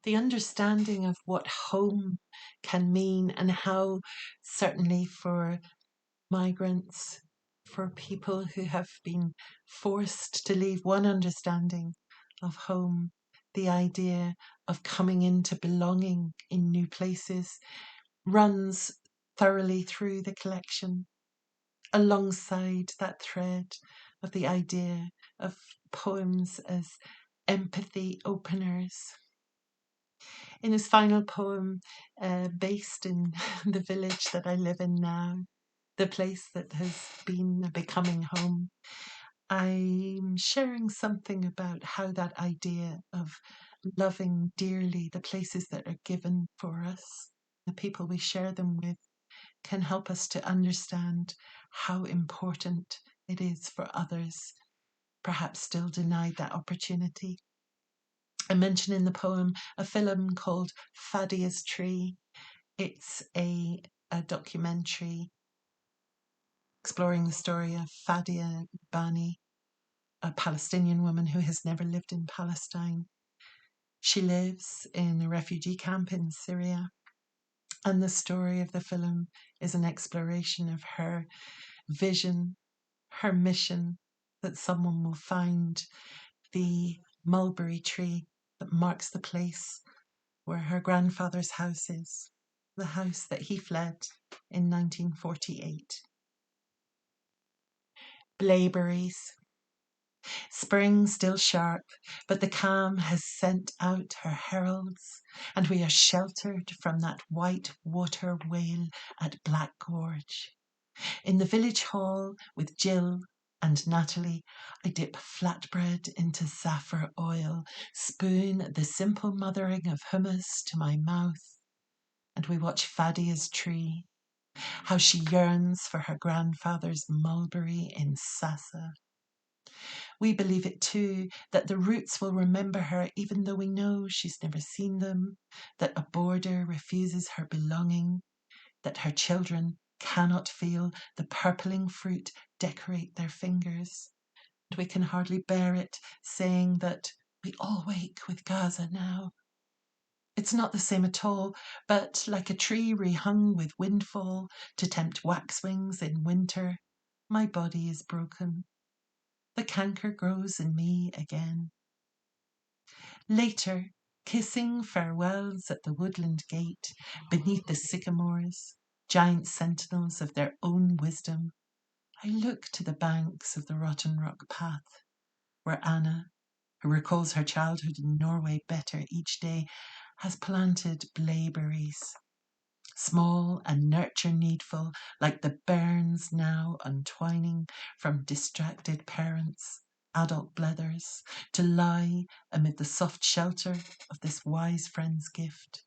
The understanding of what home can mean, and how, certainly for migrants, for people who have been forced to leave, one understanding of home, the idea of coming into belonging in new places, runs thoroughly through the collection, alongside that thread of the idea of poems as empathy openers. In his final poem, based in the village that I live in now, the place that has been becoming home, I'm sharing something about how that idea of loving dearly the places that are given for us, the people we share them with, can help us to understand how important it is for others, perhaps still denied that opportunity. I mention in the poem a film called Fadia's Tree. It's a documentary exploring the story of Fadia Bani, a Palestinian woman who has never lived in Palestine. She lives in a refugee camp in Syria, and the story of the film is an exploration of her vision, her mission, that someone will find the mulberry tree that marks the place where her grandfather's house is, the house that he fled in 1948. Blaeberries. Spring still sharp, but the calm has sent out her heralds, and we are sheltered from that white water wail at Black Gorge. In the village hall with Jill and Natalie, I dip flatbread into zaffer oil, spoon the simple mothering of hummus to my mouth, and we watch Fadia's tree, how she yearns for her grandfather's mulberry in Sassa. We believe it too, that the roots will remember her even though we know she's never seen them, that a border refuses her belonging, that her children cannot feel the purpling fruit decorate their fingers. And we can hardly bear it, saying that we all wake with Gaza now. It's not the same at all, but like a tree rehung with windfall to tempt waxwings in winter, my body is broken. The canker grows in me again. Later, kissing farewells at the woodland gate, beneath the sycamores, giant sentinels of their own wisdom, I look to the banks of the Rotten Rock path, where Anna, who recalls her childhood in Norway better each day, has planted blaeberries, small and nurture needful, like the bairns now untwining from distracted parents, adult blethers, to lie amid the soft shelter of this wise friend's gift,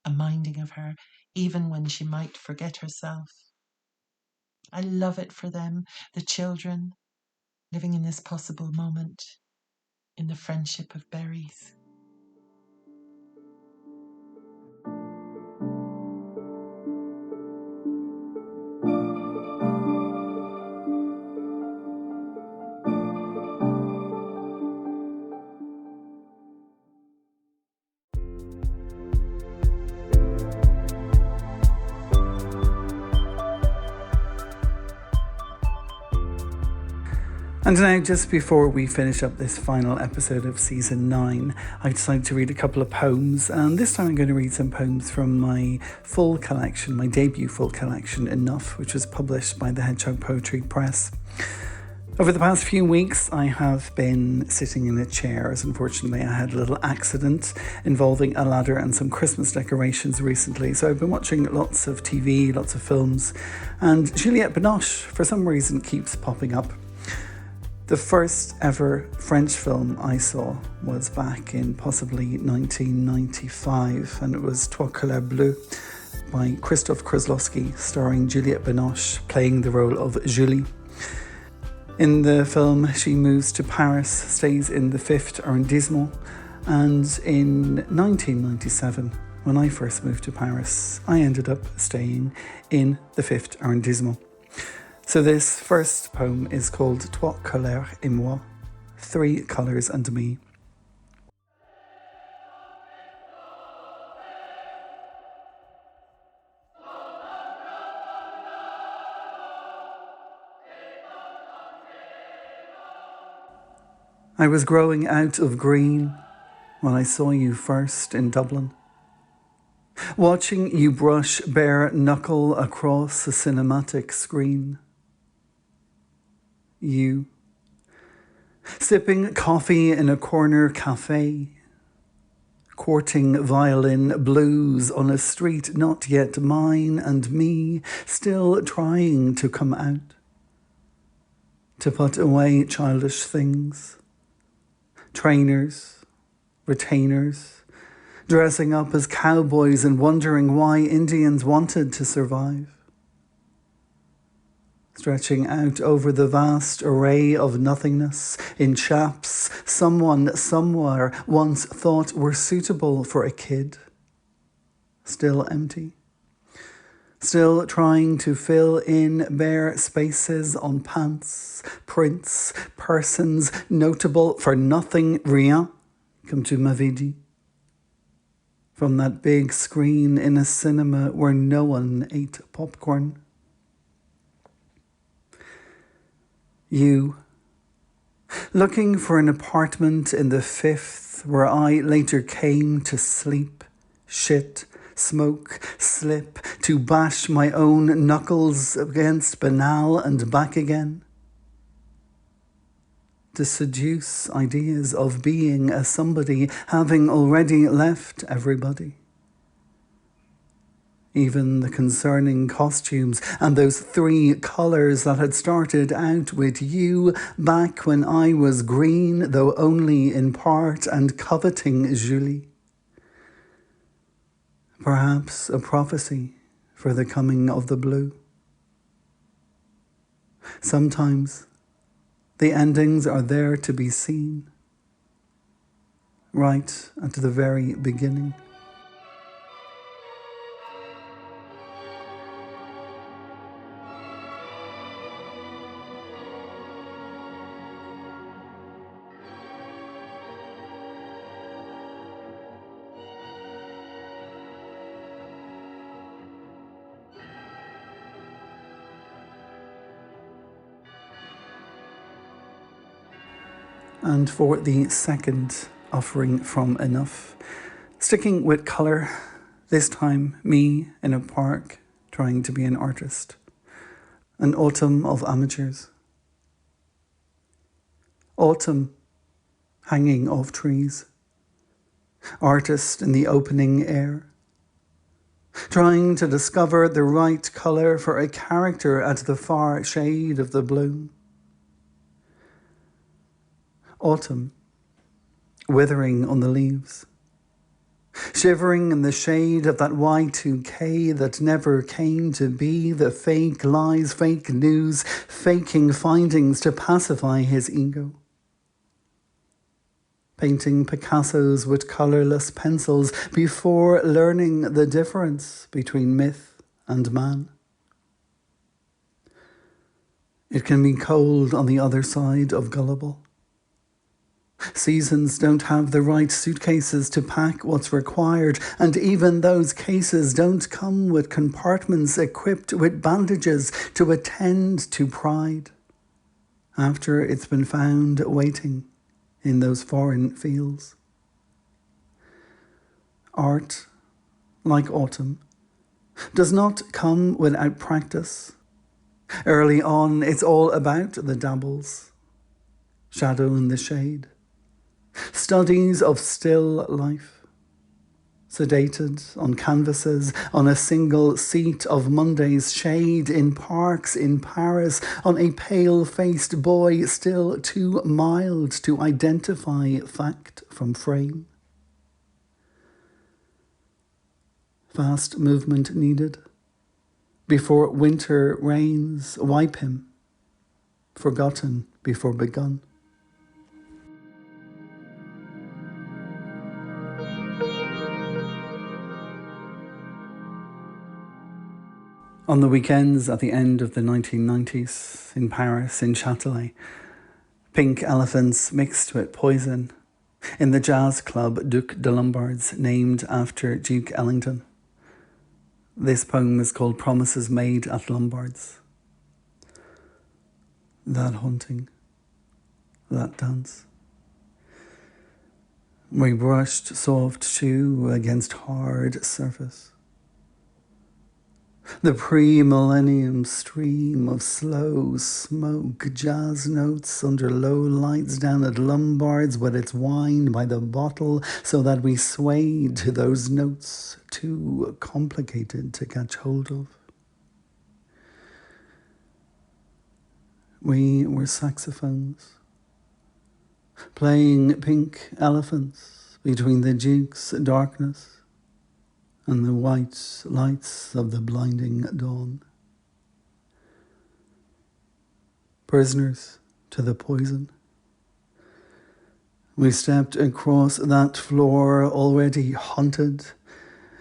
a minding of her even when she might forget herself. I love it for them, the children, living in this possible moment, in the friendship of berries. And now, just before we finish up this final episode of Season 9, I decided to read a couple of poems, and this time I'm going to read some poems from my full collection, my debut full collection, Enough, which was published by the Hedgehog Poetry Press. Over the past few weeks, I have been sitting in a chair, as unfortunately I had a little accident involving a ladder and some Christmas decorations recently. So I've been watching lots of TV, lots of films, and Juliette Binoche, for some reason, keeps popping up. The first ever French film I saw was back in possibly 1995, and it was Trois Couleurs Bleues by Krzysztof Kieślowski, starring Juliette Binoche playing the role of Julie. In the film, she moves to Paris, stays in the 5th arrondissement, and in 1997, when I first moved to Paris, I ended up staying in the 5th arrondissement. So this first poem is called Trois Couleurs et moi, 3 colours and me. I was growing out of green when I saw you first in Dublin, watching you brush bare knuckle across a cinematic screen. You, sipping coffee in a corner cafe, courting violin blues on a street not yet mine, and me still trying to come out, to put away childish things. Trainers, retainers, dressing up as cowboys and wondering why Indians wanted to survive. Stretching out over the vast array of nothingness in chaps someone somewhere once thought were suitable for a kid. Still empty. Still trying to fill in bare spaces on pants, prints, persons notable for nothing, rien, comme tu m'avais dit. From that big screen in a cinema where no one ate popcorn. You, looking for an apartment in the 5th where I later came to sleep, shit, smoke, slip, to bash my own knuckles against banal and back again. To seduce ideas of being a somebody, having already left everybody. Even the concerning costumes and those 3 colours that had started out with you back when I was green, though only in part, and coveting Julie. Perhaps a prophecy for the coming of the blue. Sometimes the endings are there to be seen, right at the very beginning. And for the second offering from Enough, sticking with colour, this time me in a park trying to be an artist. An autumn of amateurs. Autumn hanging off trees. Artist in the opening air. Trying to discover the right colour for a character at the far shade of the bloom. Autumn, withering on the leaves, shivering in the shade of that Y2K that never came to be, the fake lies, fake news, faking findings to pacify his ego. Painting Picassos with colourless pencils before learning the difference between myth and man. It can be cold on the other side of gullible. Seasons don't have the right suitcases to pack what's required, and even those cases don't come with compartments equipped with bandages to attend to pride after it's been found waiting in those foreign fields. Art, like autumn, does not come without practice, Early on, it's all about the dabbles, shadow in the shade, studies of still life, sedated on canvases, on a single seat of Monday's shade, in parks in Paris, on a pale-faced boy still too mild to identify fact from frame. Fast movement needed. Before winter rains wipe him, forgotten before begun. On the weekends at the end of the 1990s, in Paris, in Châtelet, pink elephants mixed with poison, in the jazz club Duc de Lombards, named after Duke Ellington. This poem is called Promises Made at Lombards. That hunting, that dance. We brushed soft shoe against hard surface. The pre-millennium stream of slow smoke, jazz notes under low lights down at Lombard's with its wine by the bottle, so that we swayed to those notes too complicated to catch hold of. We were saxophones, playing pink elephants between the Duke's darkness and the white lights of the blinding dawn. Prisoners to the poison. We stepped across that floor already haunted,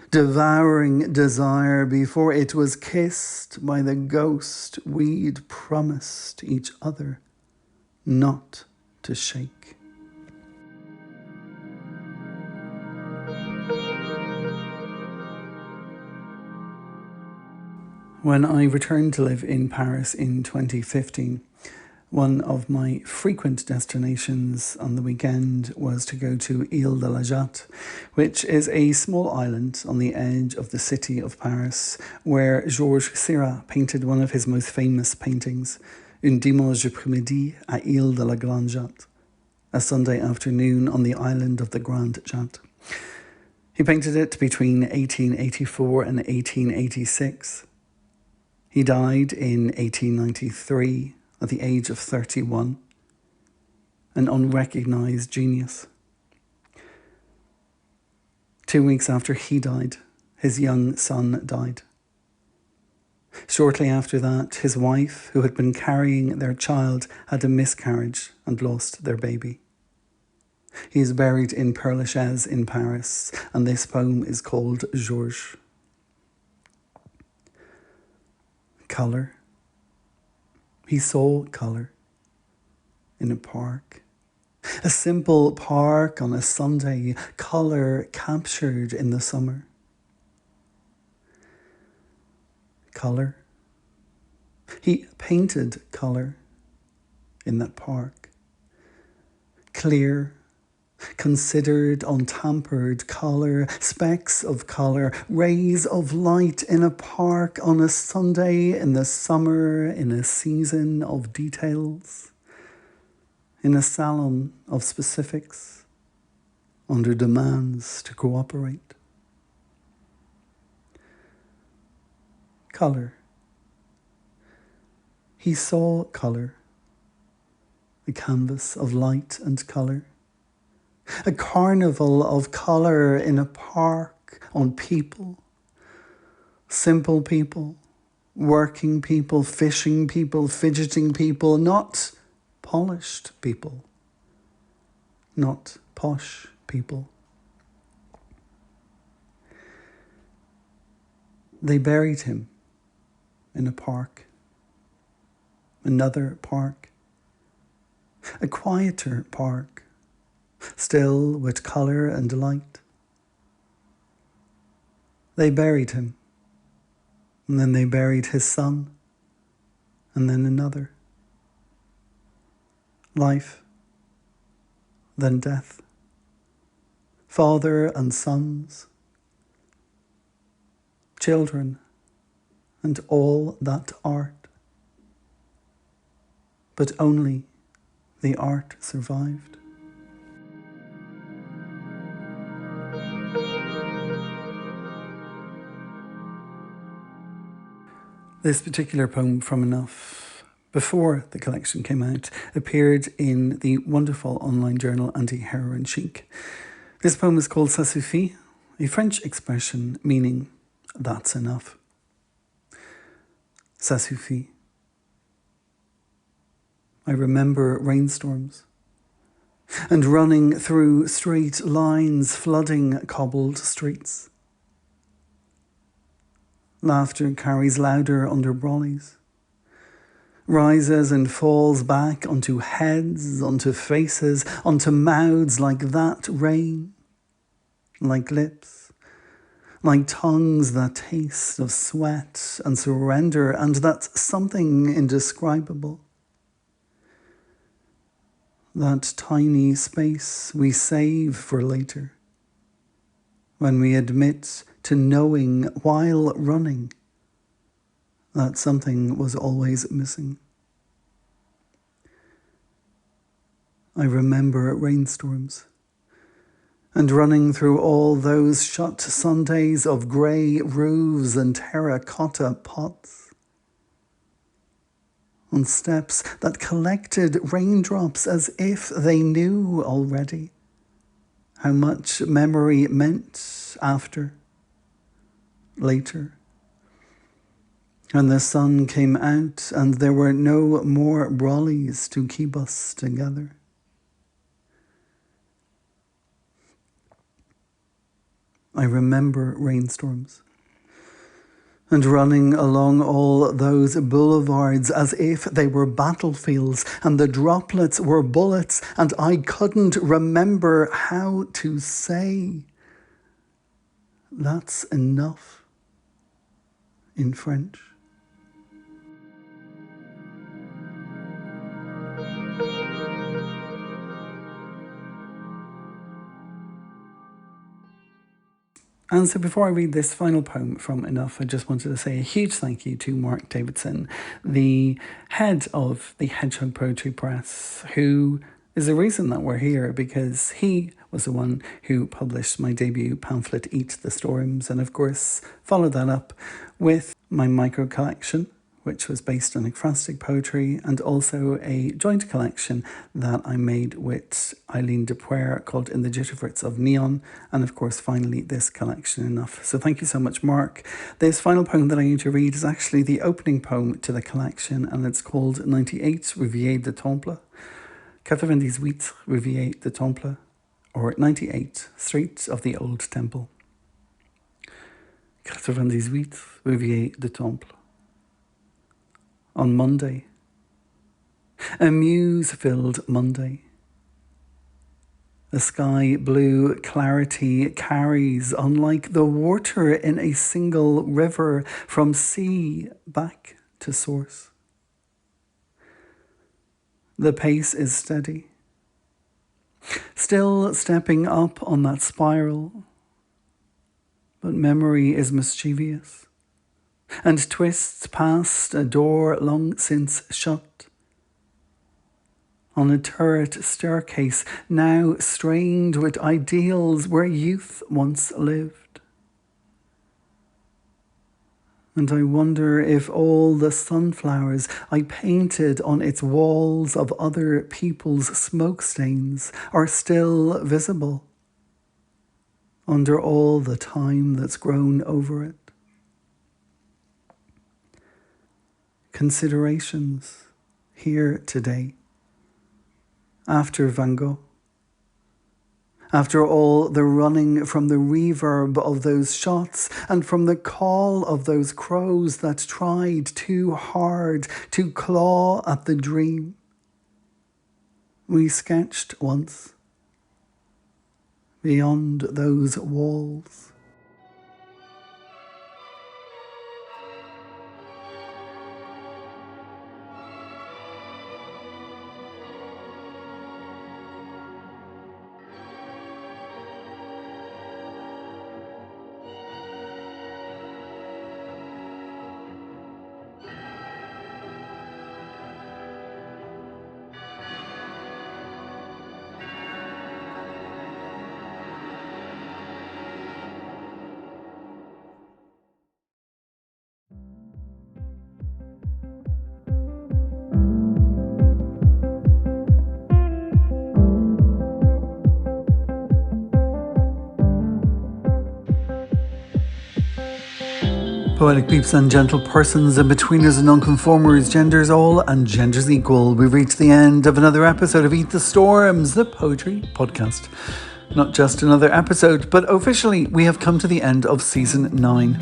devouring desire before it was kissed by the ghost we'd promised each other not to shake. When I returned to live in Paris in 2015, one of my frequent destinations on the weekend was to go to Ile de la Jatte, which is a small island on the edge of the city of Paris, where Georges Seurat painted one of his most famous paintings, Un dimanche après-midi à Ile de la Grande Jatte, a Sunday afternoon on the island of the Grande Jatte. He painted it between 1884 and 1886. He died in 1893 at the age of 31, an unrecognised genius. 2 weeks after he died, his young son died. Shortly after that, his wife, who had been carrying their child, had a miscarriage and lost their baby. He is buried in Père Lachaise in Paris, and this poem is called Georges. Colour. He saw colour in a park. A simple park on a Sunday, colour captured in the summer. Colour. He painted colour in that park. Clear, considered, untampered colour, specks of colour, rays of light in a park on a Sunday in the summer, in a season of details, in a salon of specifics, under demands to cooperate. Colour. He saw colour, the canvas of light and colour. A carnival of colour in a park, on people, simple people, working people, fishing people, fidgeting people, not polished people, not posh people. They buried him in a park, another park, a quieter park, still with colour and light. They buried him, and then they buried his son, and then another. Life, then death. Father and sons, children, and all that art. but only the art survived. This particular poem from Enough, before the collection came out, appeared in the wonderful online journal Anti-Heroin Chic. This poem is called Ça suffit, a French expression meaning that's enough. Ça suffit. I remember rainstorms and running through straight lines, flooding cobbled streets. Laughter carries louder under brollies, rises and falls back onto heads, onto faces, onto mouths like that rain, like lips, like tongues that taste of sweat and surrender, and that something indescribable. That tiny space we save for later, when we admit to knowing while running that something was always missing. I remember rainstorms and running through all those shut Sundays of grey roofs and terracotta pots, on steps that collected raindrops as if they knew already how much memory meant after, later. And the sun came out and there were no more brollies to keep us together. I remember rainstorms and running along all those boulevards as if they were battlefields and the droplets were bullets, and I couldn't remember how to say that's enough in French. And so before I read this final poem from Enough, I just wanted to say a huge thank you to Mark Davidson, the head of the Hedgehog Poetry Press, who is the reason that we're here, because he was the one who published my debut pamphlet, Eat the Storms, and of course followed that up with my micro collection, which was based on ekphrastic poetry, and also a joint collection that I made with Eileen de Puer called In the Jitterfritz of Neon, and of course finally this collection, Enough. So thank you so much, Mark. This final poem that I need to read is actually the opening poem to the collection, and it's called 98 Rivière de Temple, 98 Rivière de Temple, or 98 Streets of the Old Temple. 98 Rivière de Temple. On Monday, a muse-filled Monday, the sky blue clarity carries, unlike the water in a single river, from sea back to source. The pace is steady, still stepping up on that spiral, but memory is mischievous and twists past a door long since shut, on a turret staircase now strained with ideals where youth once lived. And I wonder if all the sunflowers I painted on its walls of other people's smoke stains are still visible under all the time that's grown over it. Considerations here today, after Van Gogh, after all the running from the reverb of those shots and from the call of those crows that tried too hard to claw at the dream. We sketched once beyond those walls. Poetic peeps and gentle persons, in-betweeners and nonconformers, genders all and genders equal. We've reached the end of another episode of Eat the Storms, the poetry podcast. Not just another episode, but officially we have come to the end of season 9.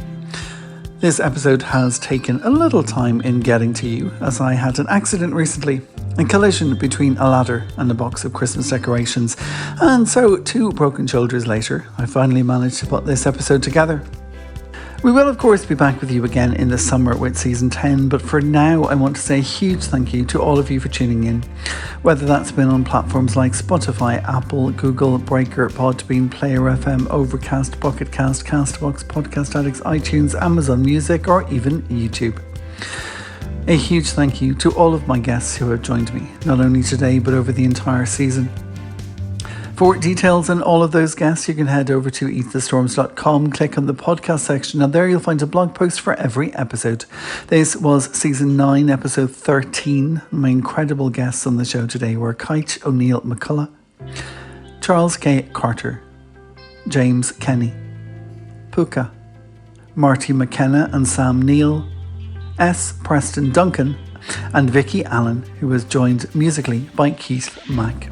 This episode has taken a little time in getting to you, as I had an accident recently, a collision between a ladder and a box of Christmas decorations, and so 2 broken shoulders later, I finally managed to put this episode together. We will of course be back with you again in the summer with season 10, but for now I want to say a huge thank you to all of you for tuning in, whether that's been on platforms like Spotify, Apple, Google, Breaker, Podbean, Player FM, Overcast, Pocket Cast, Castbox, Podcast Addicts, iTunes, Amazon Music, or even YouTube. A huge thank you to all of my guests who have joined me, not only today but over the entire season. For details on all of those guests, you can head over to eatthestorms.com, click on the podcast section, and there you'll find a blog post for every episode. This was season 9, episode 13. My incredible guests on the show today were Cáit O'Neill McCullagh, Charles K. Carter, James Kenny, Púca, Marty McKenna and Sam Neill, S. Preston Duncan, and Vicky Allen, who was joined musically by Keith Mack.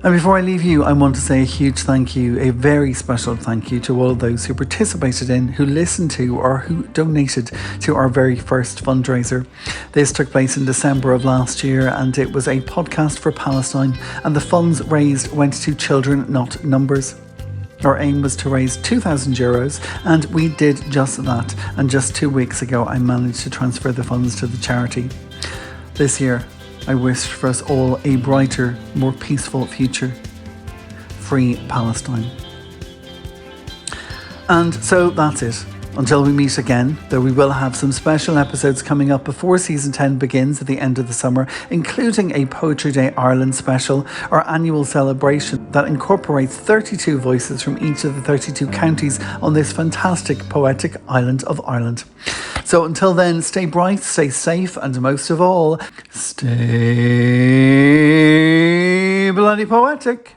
And before I leave you, I want to say a huge thank you, a very special thank you to all of those who participated in, who listened to, or who donated to our very first fundraiser. This took place in December of last year, and it was a podcast for Palestine, and the funds raised went to Children Not Numbers. Our aim was to raise €2,000, and we did just that, and just 2 weeks ago I managed to transfer the funds to the charity. This year, I wish for us all a brighter, more peaceful future. Free Palestine. And so that's it. Until we meet again, though we will have some special episodes coming up before season 10 begins at the end of the summer, including a Poetry Day Ireland special, our annual celebration that incorporates 32 voices from each of the 32 counties on this fantastic poetic island of Ireland. So until then, stay bright, stay safe, and most of all, stay bloody poetic.